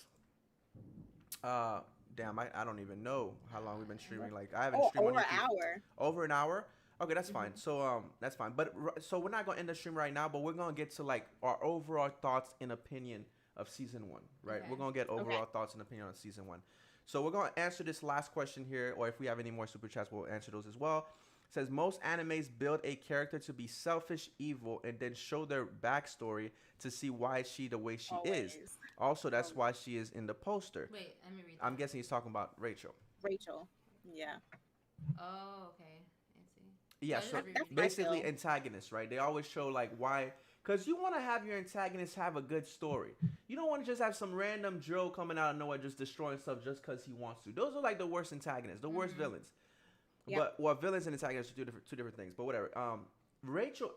Damn, I don't even know how long we've been streaming. Like I haven't streamed over on an YouTube. hour. Over an hour. Okay, that's fine. So that's fine. But so we're not gonna end the stream right now, but we're gonna get to like our overall thoughts and opinion of season 1, right? Okay. We're gonna get overall thoughts and opinion on season 1. So we're gonna answer this last question here, or if we have any more super chats, we'll answer those as well. It says most animes build a character to be selfish, evil, and then show their backstory to see why she the way she is. Also, that's why she is in the poster. Wait, let me read. I'm guessing he's talking about Rachel. Yeah. Oh, okay. I see. Yeah, So so that's my basically feel. antagonists, right? They always show like why, because you want to have your antagonists have a good story. You don't want to just have some random Joe coming out of nowhere just destroying stuff just because he wants to. Those are like the worst antagonists, the worst villains. Yeah. But villains and antagonists are two different things. But whatever. Rachel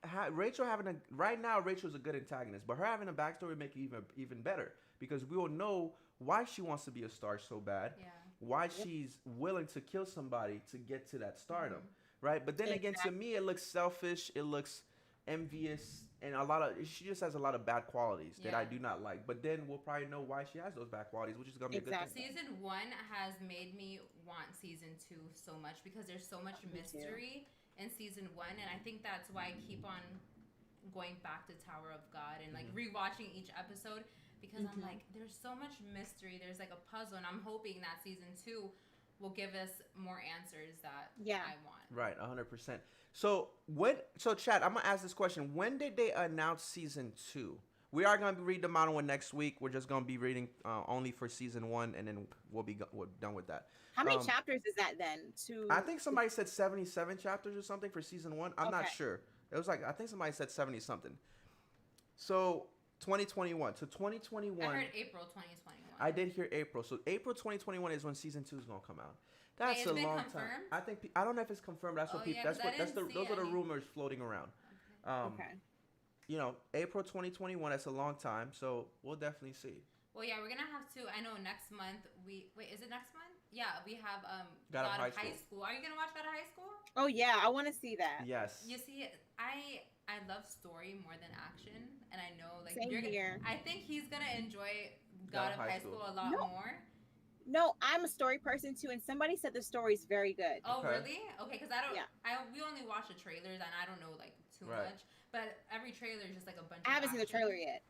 having right now, Rachel's a good antagonist, but her having a backstory would make it even better, because we will know why she wants to be a star so bad. Yeah. Why she's willing to kill somebody to get to that stardom, right? But then again, to me, it looks selfish, it looks envious, and she just has a lot of bad qualities that I do not like. But then we'll probably know why she has those bad qualities, which is gonna be a good thing. Season 1 has made me want season 2 so much, because there's so much mystery in season 1, and I think that's why I keep on going back to Tower of God and like rewatching each episode. Because I'm like, there's so much mystery. There's like a puzzle, and I'm hoping that season 2 will give us more answers that I want. Right, 100%. So Chad, I'm gonna ask this question: when did they announce season 2? We are gonna be reading the manga next week. We're just gonna be reading only for season 1, and then we're done with that. How many chapters is that then? I think somebody said 77 chapters or something for season 1. I'm not Okay. sure. It was like I think somebody said 70 something. So 2021. So 2021. I heard April 2021. I did hear April. So April 2021 is when season 2 is gonna come out. That's Wait, a it's been long confirmed? time. I think I don't know if it's confirmed. That's what Oh, people. yeah, 'cause I Those didn't are see the any. rumors floating around. Okay. You know, April 2021. That's a long time. So we'll definitely see. Well, yeah, we're gonna have to. I know next month is it next month? Yeah, we have God of God High of High School. Are you gonna watch God of High School? Oh yeah, I want to see that. Yes. You see, I love story more than action, and I know like Same you're here. I think he's gonna enjoy God of High School a lot No. more. No, I'm a story person too, and somebody said the story is very good. Oh, Okay. really? Okay, because I don't. Yeah. We only watch the trailers, and I don't know like too Right. much. But every trailer is just like a bunch. I haven't of seen the action. trailer yet.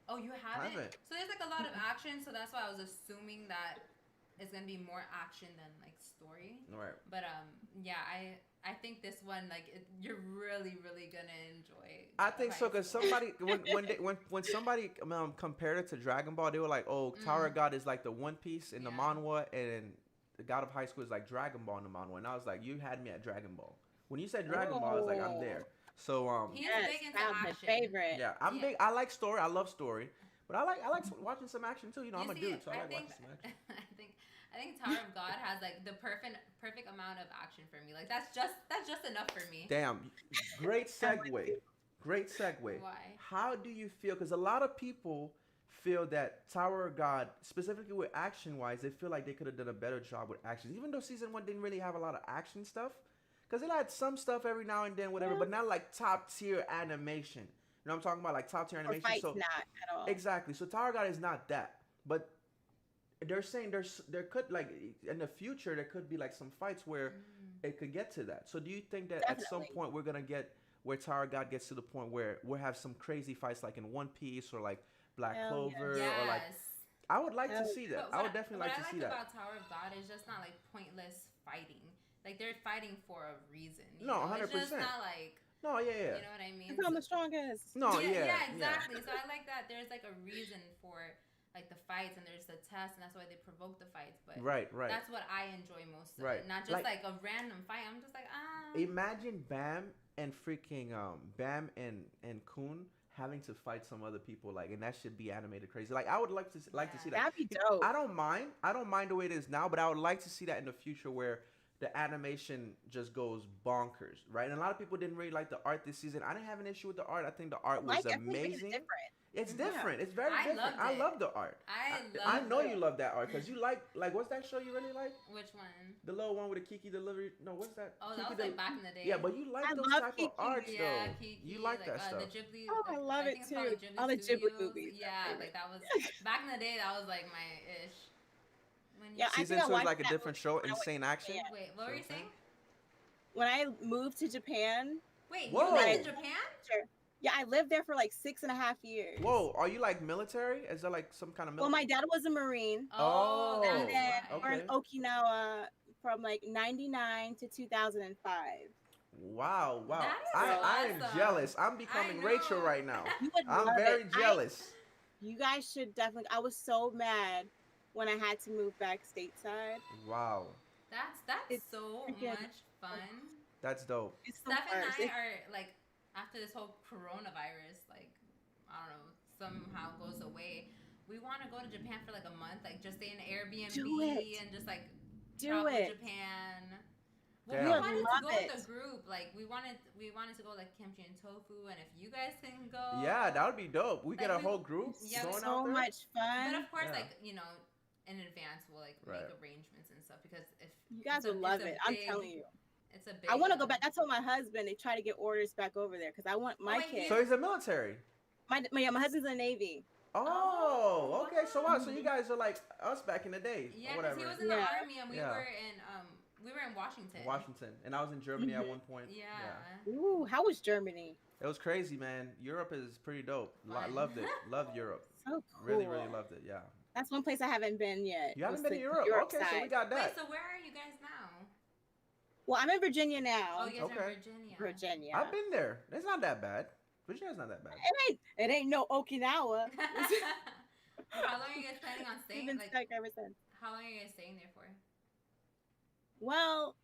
Oh, you haven't? haven't. So there's like a lot of action, so that's why I was assuming that it's gonna be more action than like story. Right. But yeah, I think this one you're really gonna enjoy. I think so because High School. somebody when somebody compared it to Dragon Ball, they were like, "Oh, Tower of God is like the One Piece in the Yeah. manhwa, and the God of High School is like Dragon Ball in the manhwa." And I was like, "You had me at Dragon Ball." When you said Dragon Ball, I was like, "I'm there." So He's Yes, big into childhood action. favorite. yeah, I'm Yeah. big. I like story. I love story, but I like watching some action too. You know, I'm a see, dude, so I like think, watching some action. I think Tower of God has like the perfect amount of action for me. Like that's just enough for me. Damn, great segue. Great segue. Why? How do you feel? Because a lot of people feel that Tower of God, specifically with action-wise, they feel like they could have done a better job with actions. Even though season 1 didn't really have a lot of action stuff. Because it had some stuff every now and then, whatever, but not like top-tier animation. You know what I'm talking about? Like top-tier Or animation. fights So not at all. exactly. So Tower of God is not that. But they're saying there could, like, in the future, there could be like some fights where it could get to that. So do you think that at some Definitely. point we're going to get where Tower of God gets to the point where we'll have some crazy fights like in One Piece or like Black Hell yes. Clover Yes. or like I would like to Hell see that. But I would definitely like to see what I that. like about Tower of God is just not like pointless fighting. Like they're fighting for a reason. You No, know? It's just 100%. not like No, yeah. you know what I mean. Because I'm the strongest. No, yeah. yeah, exactly. So I like that there's like a reason for like the fights and there's the test and that's why they provoke the fights. But Right. that's what I enjoy most of Right. it. Not just Like- like a random fight. I'm just like Imagine Bam and freaking Bam and Kun having to fight some other people like, and that should be animated crazy. Like I would like to see that. That'd be dope. I don't mind the way it is now, but I would like to see that in the future where the animation just goes bonkers, right? And a lot of people didn't really like the art this season. I didn't have an issue with the art. I think the art was amazing. It's different. It's very different. loved I it. love the art. I know you love that art because you like what's that show you really like? which one? The little one with the Kiki delivery. No, what's that? Oh, Kiki that was like back in the day. Yeah, but you like I those love type Kiki. of arts Yeah, though. Kiki, You like that stuff. The Ghibli. Oh, I love it think it's called too. Ghibli All the Ghibli Studios. movies. Yeah, like that was back in the day. That was like my ish. When you, Yeah, I Season think I 2 is watched like a that different movie show. when I went Insane to action. Japan. wait, what were you saying? When I moved to Japan, Wait, Whoa. you lived in Japan? yeah, I lived there for like 6.5 years. Whoa, are you like military? Is there like some kind of Well, military? my dad was a Marine, Oh, that's and then why. we're in Okinawa from like '99 to 2005. Wow. That is I am awesome. jealous. I'm becoming know. Rachel right now. You would I'm love very it. jealous. You guys should definitely. I was so mad when I had to move back stateside. Wow. That's It's so freaking- much fun. That's dope. It's the Steph and worst. I are like, after this whole coronavirus, like, I don't know, somehow goes away. We want to go to Japan for like a month, like just stay in an Airbnb Do it. and just like Do travel to it. Japan. Damn. Well, We we would wanted to love go it. with a group. Like we wanted to go like kimchi and tofu, and if you guys can go, Yeah, that would be dope. We get a Like, we- whole group yeah, going so out there. much But fun. of course, Yeah. like in advance we'll like Right. make arrangements and stuff because if You guys it's a- would love it's a it. I'm big- telling you. it's a big. I want to go back. I told my husband to try to get orders back over there because I want my wait, kids. So he's a military. My husband's in the Navy. Oh, okay. So wow. So wow. you guys are like us back in the day, Yeah, or because whatever. he was in the Yeah. army and we Yeah. were in Washington. Washington, and I was in Germany at Mhm. one point. Yeah. Ooh, how was Germany? It was crazy, man. Europe is pretty dope. Fun. Loved it. Loved Europe. So cool. Really loved it. Yeah. That's one place I haven't been yet. You haven't was been to the Europe? Okay, so we side. got that. Wait, so where are you guys now? Well, I'm in Virginia now. Oh, you guys are Okay. in Virginia. Virginia. I've been there. It's not that bad. Virginia's not that bad. It ain't no Okinawa. How long are you guys planning on We've staying? been Like, stuck ever since. how long are you guys staying there for? Well,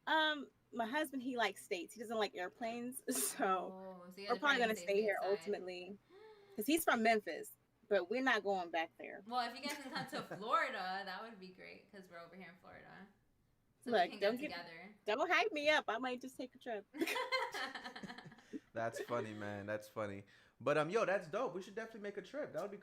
my husband, he likes states. He doesn't like airplanes, so Oh, so you we're guys are probably planning gonna to stay here stateside. ultimately because he's from Memphis, but we're not going back there. Well, if you guys can come to Florida, that would be great because we're over here in Florida. So Look, we can don't get get- together. Don't hype me up. I might just take a trip. That's funny, man. That's funny. But yo, that's dope. We should definitely make a trip. That would be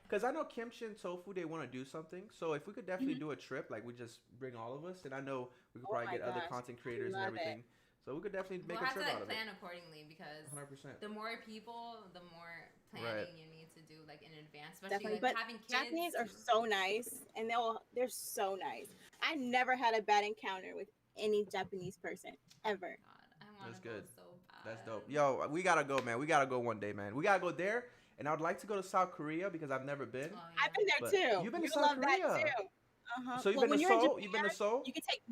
because I know kimchi and tofu they want to do something. So if we could definitely do a trip, like we just bring all of us, and I know we could Oh probably my get other gosh, content creators and love it. everything. So we could definitely make We'll a have to trip like out of plan it. accordingly because 100%. the more people, the more planning Right. you need to do like in advance, especially Definitely, like but having kids. Japanese are so nice, and they're so nice. I never had a bad encounter with any Japanese person ever. God, I want That's to go good. so bad. That's dope. Yo, we gotta go, man. We gotta go one day, man. We gotta go there, and I would like to go to South Korea because I've never been. Oh, I've been But there too. you've been to You South love Korea. that too. So you've Well, been when to you're in Seoul. You've been to Japan, Seoul. you can take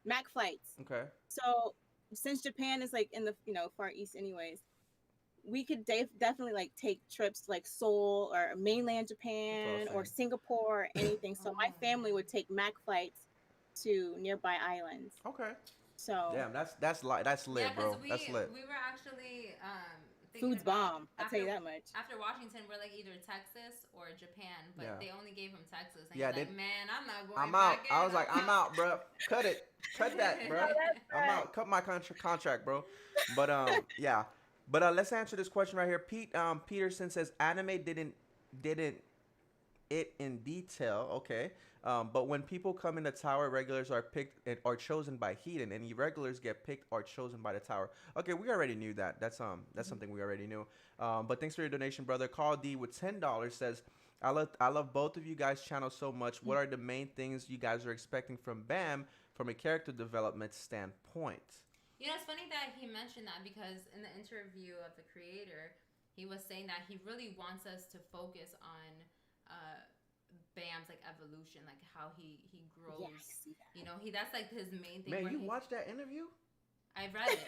Mac flights. Okay. So since Japan is like in the Far East, anyways, we could definitely like take trips to like Seoul or mainland Japan or saying. Singapore or anything. So my Oh, family man. would take Mac flights to nearby islands. Okay. So Damn, that's lit, Yeah, bro. because That's lit. we were actually thinking food's about bomb. I'll tell you that much. After Washington, we're like either Texas or Japan, but Yeah. they only gave him Texas. And Yeah, he's like, they- man, I'm not going. I'm out. back in. I was like, I'm out, bro. Cut it. Cut that, bro. I'm right. out. Cut my contract, bro. But yeah. But let's answer this question right here. Peterson says anime didn't it in detail. Okay. But when people come in the tower, regulars are picked or chosen by Heathen, and irregulars get picked or chosen by the tower. Okay, we already knew that. That's something we already knew. But thanks for your donation, brother. Carl D with $10 says, I love both of you guys' channels so much. What are the main things you guys are expecting from Bam from a character development standpoint? You know, it's funny that he mentioned that because in the interview of the creator, he was saying that he really wants us to focus on Bam's like evolution, like how he grows. Yeah, I see that. You know, that's like his main thing. Man, where you he- watched that interview? I read it.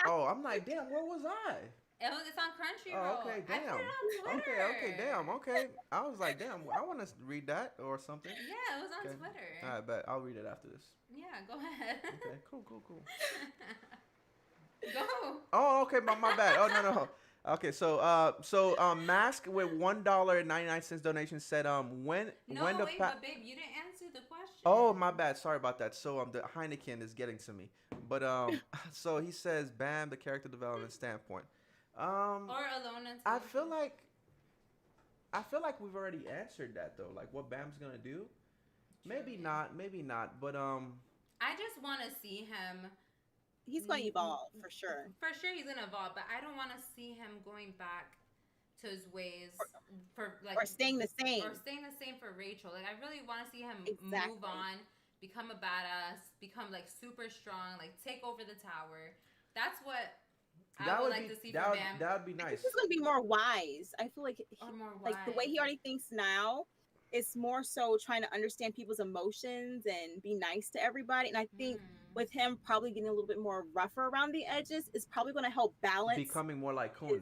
Oh, I'm like, damn, where was I? It's on Crunchyroll. Oh, okay, I damn. put it on Twitter. Okay, damn, okay. I was like, damn, I want to read that or something. Yeah, it was on Okay. Twitter. All right, bet. I'll read it after this. Yeah, go ahead. Okay, cool. Go. Oh, okay, my bad. Oh, no. Okay, so Mask with $1.99 donation said when No, when the wait, pa- but babe, you didn't answer the question. Oh, my bad. Sorry about that. So the Heineken is getting to me. But so he says Bam the character development standpoint. Or Alona. I feel like we've already answered that though. Like what Bam's gonna do. Maybe not. But I just want to see him. He's going to evolve for sure. For sure, he's gonna evolve, but I don't want to see him going back to his ways Or staying the same. Or staying the same for Rachel. Like I really want to see him Exactly. move on, become a badass, become like super strong, like take over the tower. That's what I would like to see from Bam. That would be I nice. think he's going to be more wise. I feel like Or more like the way he wise. already thinks now, it's more so trying to understand people's emotions and be nice to everybody. And I think with him probably getting a little bit more rougher around the edges is probably going to help balance. Becoming more like Kun.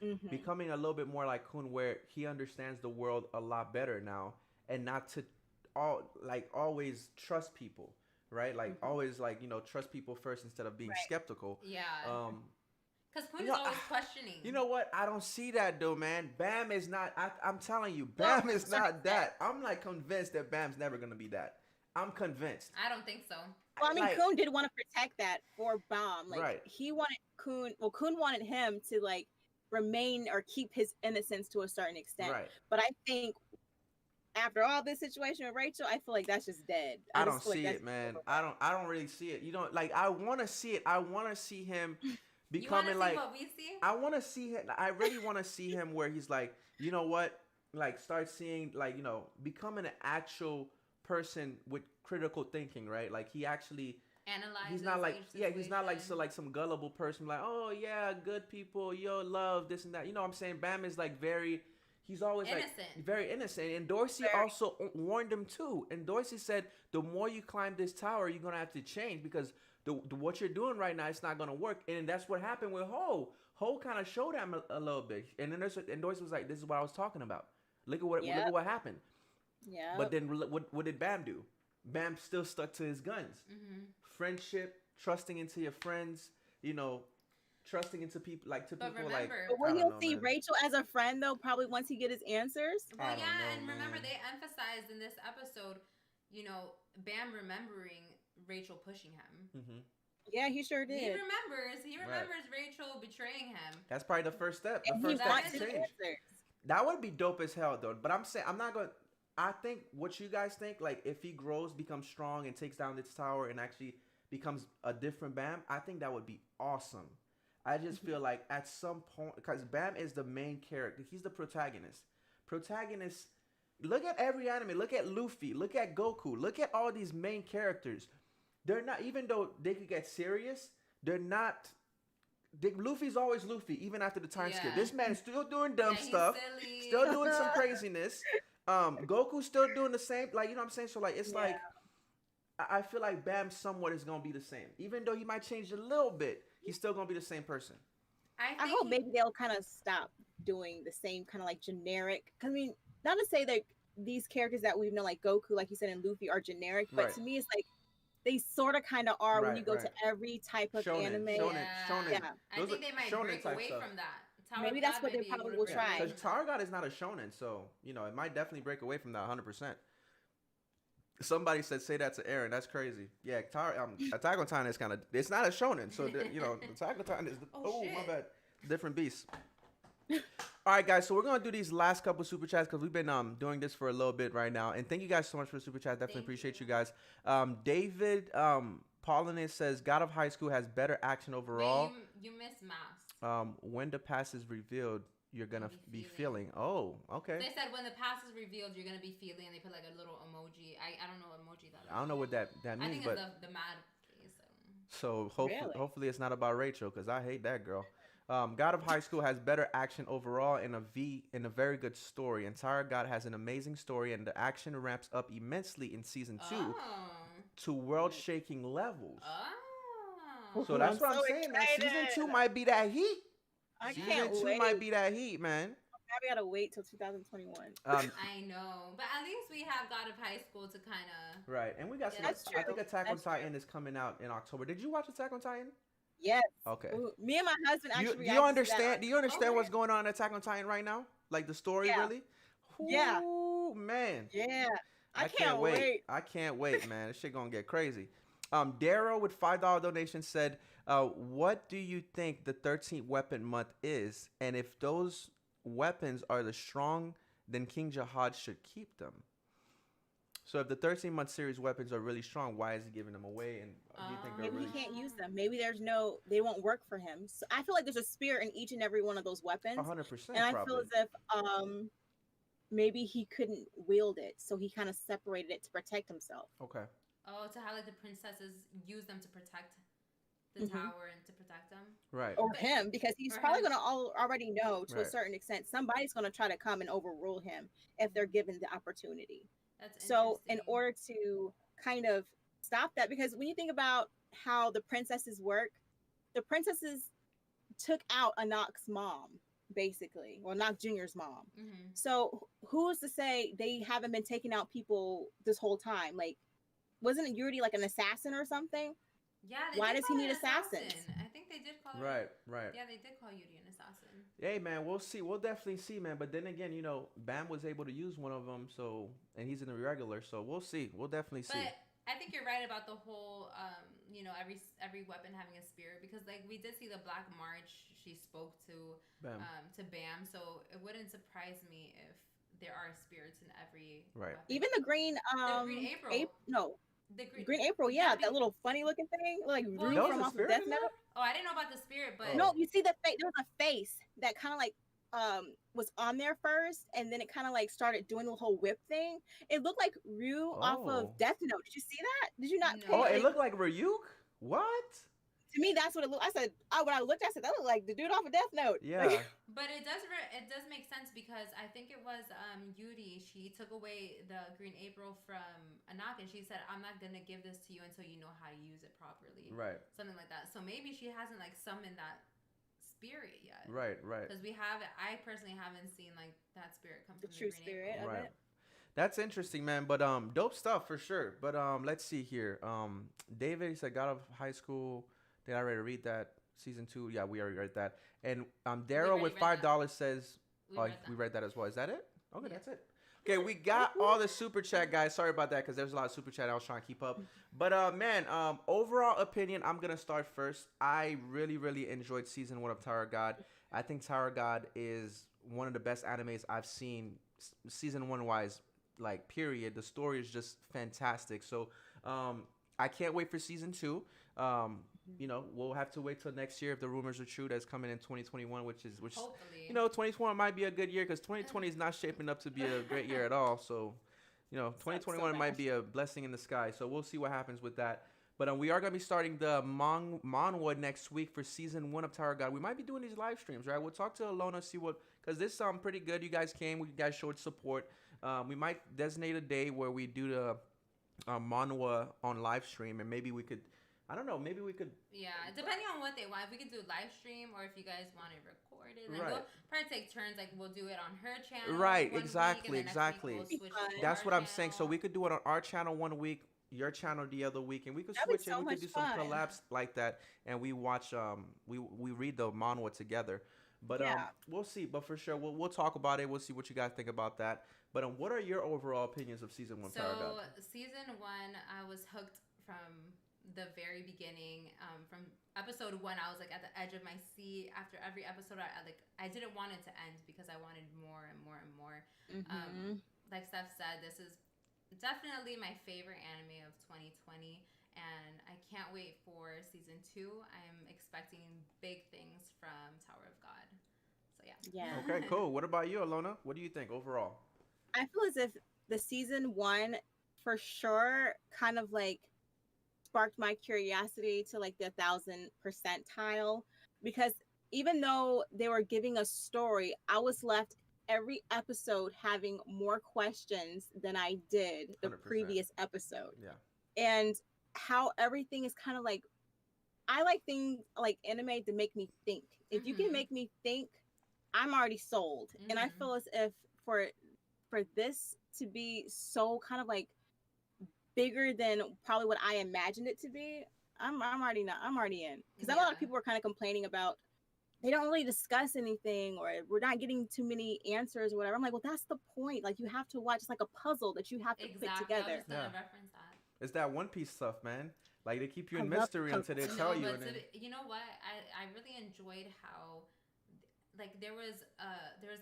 Mhm. Becoming a little bit more like Kun, where he understands the world a lot better now, and not to always trust people, right? Like always trust people first instead of being Right. skeptical. Yeah. Because Kun you is know, always questioning. You know what? I don't see that though, man. Bam is not. I'm telling you, Bam is not that. I'm like convinced that Bam's never gonna be that. I'm convinced. I don't think so. Well, I mean, like- Kun did want to protect that for Bomb. Like Right. he wanted Kun. Well, Kun wanted him to like remain or keep his innocence to a certain extent. Right. But I think after all this situation with Rachel, I feel like that's just dead. I don't just feel like see that's it, man. over. I don't really see it. You know, like I want to see it. I want to see him You want becoming to like. see what we see? I want to see him. I really want to see him where he's like, you know what? Like start seeing becoming an actual person with critical thinking, right? Like he actually. Analyze. He's not like each he's not like situation. some gullible person like, oh yeah, good people, yo, love this and that. You know what I'm saying? Bam is like he's always Innocent. like very innocent. And Dorsey also warned him too. And Dorsey said, the more you climb this tower, you're gonna have to change because what you're doing right now, it's not gonna work. And that's what happened with Ho. Ho kind of showed him a little bit, and then Doyce was like, "This is what I was talking about. Look at Yep. look at what happened." Yeah. But then what did Bam do? Bam still stuck to his guns. Friendship, trusting into your friends, trusting into people like But people remember, But will I he don't know, see man. Rachel as a friend though? Probably once he get his answers. well, I don't yeah, know, and remember man. they emphasized in this episode, Bam remembering Rachel pushing him. Yeah, he sure He did. remembers. He remembers Rachel betraying him. That's probably the first step. The And he first step wants to his change. answers. That would be dope as hell, though. But I'm saying I'm not gonna. I think what you guys think, like if he grows, becomes strong, and takes down this tower, and actually becomes a different Bam, I think that would be awesome. I just feel like at some point, because Bam is the main character, he's the protagonist. Look at every anime. Look at Luffy. Look at Goku. Look at all these main characters. They're not, even though they could get serious, they're not. Luffy's always Luffy, even after the time skip. This man is still doing dumb he's stuff, silly. still doing some craziness. Goku's still doing the same. Like, you know what I'm saying? So, like, it's like, I feel like Bam somewhat is going to be the same. Even though he might change a little bit, he's still going to be the same person. I hope maybe they'll kind of stop doing the same kind of like generic. I mean, not to say that these characters that we've known, like Goku, like you said, and Luffy, are generic, but to me, it's like they sort of kind of are when you go to every type of anime. Shonen. Yeah. I think they might break away from that. Tower Maybe that's what they probably will try. Because Tower God is not a shonen, so it might definitely break away from that 100%. Somebody said, "Say that to Aaron." That's crazy. Yeah, Attack on Titan is kind of. It's not a shonen, so Attack on Titan is. My bad. Different beast. All right, guys. So we're gonna do these last couple super chats because we've been doing this for a little bit right now, and thank you guys so much for the super chat. Definitely appreciate you guys. David Paulinus says, "God of High School has better action overall." Wait, you missed Mask. When the past is revealed, you're gonna be feeling. Oh, okay. They said when the past is revealed, you're gonna be feeling. They put like a little emoji. I don't know what emoji that is. I don't know what that means, I think but it's the mad face. So hopefully it's not about Rachel because I hate that girl. God of High School has better action overall and a very good story. Entire God has an amazing story and the action ramps up immensely in season 2 to world-shaking levels. So that's what I'm saying, man. Season 2 might be that heat. Season 2 might be that heat, man. We gotta wait till 2021. I know, but at least we have God of High School to kind of right, and we got some. I think Attack on Titan is coming out in October. Did you watch Attack on Titan? Yes. Okay. Me and my husband actually. Do you understand? Do you understand what's going on in Attack on Titan right now? Like the story, really? Yeah. Ooh, man. Yeah. I can't wait. I can't wait, man. This shit gonna get crazy. Darrow with $5 donation said, "What do you think the 13th weapon month is? And if those weapons are the strong, then King Jahad should keep them." So if the 13-month series weapons are really strong, why is he giving them away? And do you think they're maybe really... he can't use them? Maybe they won't work for him. So I feel like there's a spirit in each and every one of those weapons. 100%. And I feel as if maybe he couldn't wield it, so he kind of separated it to protect himself. Okay. Oh, to have like the princesses use them to protect the tower and to protect them. Right. Or him, because he's probably going to already know to a certain extent. Somebody's going to try to come and overrule him if they're given the opportunity. That's so in order to kind of stop that, because when you think about how the princesses work, the princesses took out Anok's mom, basically, well, Anok Jr.'s mom. So who's to say they haven't been taking out people this whole time? Like, wasn't Yuri like an assassin or something? Yeah. Why does he need assassins? I think they did call Right. Yeah, they did call Yuri an assassin. Hey, man, we'll see. We'll definitely see, man. But then again, Bam was able to use one of them, and he's in the regular, so we'll see. We'll definitely see. But I think you're right about the whole, every weapon having a spirit, because like we did see the Black March. She spoke to Bam, so it wouldn't surprise me if there are spirits in every weapon. Even the green April. Green April, that little funny looking thing, like Rue from off of Death Note. Oh, I didn't know about the spirit, but no, you see the face. There was a face that kind of like was on there first, and then it kind of like started doing the whole whip thing. It looked like Rue off of Death Note. Did you see that? Did you not? No. It looked like Ryuk. What? To me, that's what it looked. I said, when I looked, I said that looked like the dude off of Death Note. Yeah. But it does make sense, because I think it was Yuri. She took away the Green April from Anok, and she said, "I'm not gonna give this to you until you know how to use it properly." Right. Something like that. So maybe she hasn't like summoned that spirit yet. Right. Because I personally haven't seen like that spirit come The from true Green spirit April. of Right. it. That's interesting, man. But dope stuff for sure. But let's see here. David, he said God of High School. Did I already read that? Season 2. Yeah, we already read that. And Daryl already with read that. $5 says, We oh, read that. we read that as well. Is that it? Okay, Yeah. that's it. Okay, we got all the super chat, guys. Sorry about that because there's a lot of super chat. I was trying to keep up. But man, overall opinion, I'm gonna start first. I really enjoyed season 1 of Tower of God. I think Tower of God is one of the best animes I've seen season 1 wise, like period. The story is just fantastic. So I can't wait for season 2. We'll have to wait till next year if the rumors are true. That's coming in 2021, which Hopefully. 2021 might be a good year because 2020 is not shaping up to be a great year at all. So 2021 so might bad. be a blessing in the sky. So we'll see what happens with that. But we are gonna be starting the manhwa next week for season 1 of Tower of God. We might be doing these live streams, right? We'll talk to Alona, see what, because this pretty good. You guys came, you guys showed support. We might designate a day where we do the manhwa on live stream, and maybe we could. I don't know. Maybe we could. Yeah, depending on what they want. If we could do live stream, or if you guys want to record it, then Right. we'll probably take turns. Like we'll do it on her channel. Right, one exactly, week, and then next week exactly. we'll switch to That's our what I'm saying. So channel. we could do it on our channel one week, your channel the other week, and we could That'd be switch it. so We could much do some fun. collabs like that, and we watch. We read the manhwa together. But Yeah. we'll see. But for sure, we'll talk about it. We'll see what you guys think about that. But what are your overall opinions of season 1 Tower of So God? season 1, I was hooked from the very beginning. From episode 1, I was like at the edge of my seat. After every episode, I didn't want it to end because I wanted more and more and more. Like Steph said, this is definitely my favorite anime of 2020, and I can't wait for season 2. I'm expecting big things from Tower of God. So yeah. Okay, cool. What about you, Alona? What do you think overall? I feel as if the season 1 for sure kind of like sparked my curiosity to like the 1,000 percentile, because even though they were giving a story, I was left every episode having more questions than I did the 100%. previous episode. Yeah. And how everything is kind of like, I like things like anime to make me think. If you can make me think, I'm already sold. And I feel as if for this to be so kind of like bigger than probably what I imagined it to be, I'm already in. Because a lot of people were kind of complaining about they don't really discuss anything, or we're not getting too many answers or whatever. I'm like, well, that's the point. Like, you have to watch. It's like a puzzle that you have to put I together. was just gonna reference that. It's that One Piece stuff, man. Like they keep you in I love mystery until they puzzles. tell you. But And then, you know what? I really enjoyed how like there was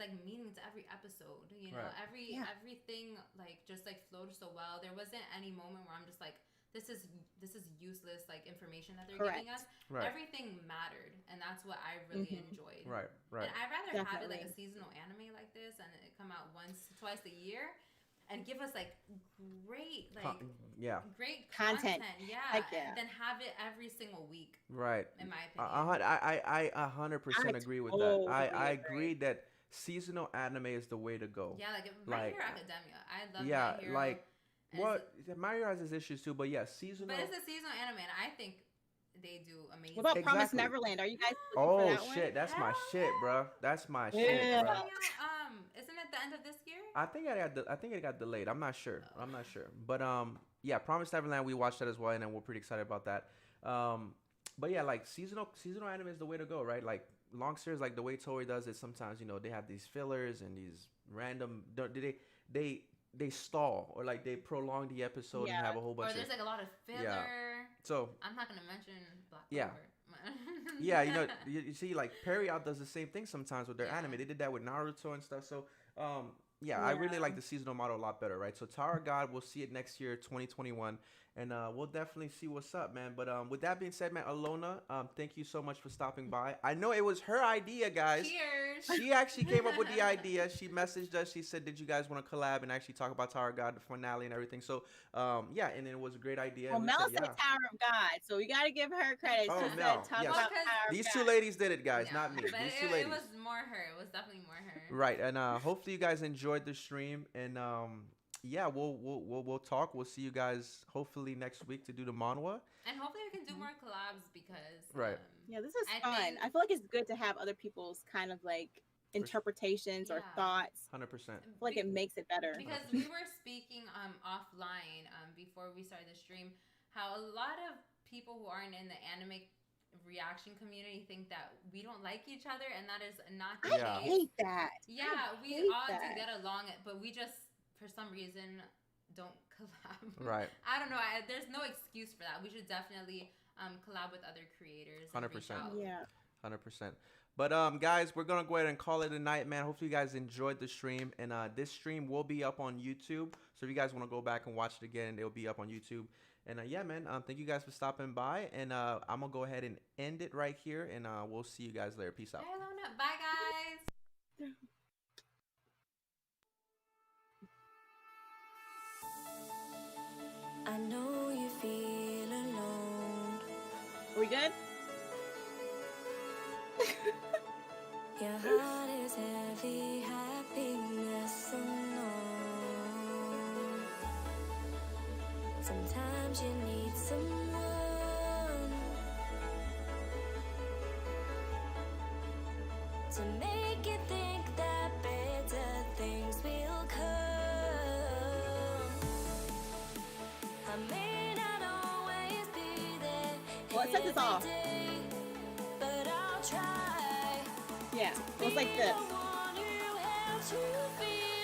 like meaning to every episode. You know, Right. everything like just like flowed so well. There wasn't any moment where I'm just like, this is useless like information that they're giving us. Right. Everything mattered, and that's what I really enjoyed. Right. And I'd rather have it like Definitely. a seasonal anime like this and it come out twice a year and give us like great great Content. yeah, Heck yeah. than have it every single week, Right. in my opinion. I 100% agree with that. totally I agree. agree that seasonal anime is the way to go. Yeah, like My Like, Hero Academia. I love Yeah, My Hero. like and what My Hero has its issues too, but yeah, seasonal. But it's a seasonal anime, and I think they do amazing. What about Promise Exactly. Neverland? Are you guys looking for Oh that shit, one? that's my Hell shit, yeah. bro. That's my Yeah. shit, bro. Isn't it the end of this year? I think it got delayed. I'm not sure. I'm not sure. But yeah, Promised Neverland, we watched that as well, and then we're pretty excited about that. But yeah, like seasonal anime is the way to go, right? Like long series, like the way Toei does it. Sometimes they have these fillers and these random. They stall or like they prolong the episode and have a whole Or bunch of. there's like a lot of filler. Yeah. So I'm not gonna mention Black Yeah. Clover. yeah, you see, like Perry Out does the same thing sometimes with their anime. They did that with Naruto and stuff. So yeah, I really like the seasonal model a lot better, right? So Tower of God, we'll see it next year, 2021, and we'll definitely see what's up, man. But with that being said, man, Alona, thank you so much for stopping by. I know it was her idea, guys. Cheers. She actually came up with the idea. She messaged us. She said, "Did you guys want to collab and actually talk about Tower of God, the finale, and everything?" So yeah, and it was a great idea. Well, and we Mel said, said yeah. Tower of God, so we got to give her credit. Oh, She Mel, said, talk yes. about Because Tower of These God. two ladies did it, guys, Yeah, not me. But These it, two ladies. it was more her. It was definitely more her. Right, and hopefully you guys enjoyed the stream, and yeah, we'll talk. We'll see you guys hopefully next week to do the manhwa. And hopefully we can do more collabs because Right. Yeah, this is I fun. think- I feel like it's good to have other people's kind of like interpretations or Yeah. thoughts. 100%. I feel like it makes it better. because we were speaking offline before we started the stream how a lot of people who aren't in the anime reaction community think that we don't like each other, and that is not the I Yeah. case. hate that. Yeah, I we hate all that. do get along, but we just for some reason don't collab. Right. I don't know. There's no excuse for that. We should definitely collab with other creators. and reach 100%. out. Yeah. 100%. But guys, we're gonna go ahead and call it a night, man. Hopefully you guys enjoyed the stream, and this stream will be up on YouTube. So if you guys want to go back and watch it again, it'll be up on YouTube. And yeah, man, thank you guys for stopping by, and I'm gonna go ahead and end it right here, and we'll see you guys later. Peace out. Bye, Alona. Bye, guys. I know you feel alone. Are we good? Your heart is heavy, happiness unknown. Sometimes you need someone to make you think that better things will come. I may not always be there. Well, let's set this off. every day, but I'll try. Yeah. It was like this. Be the one who helps you feel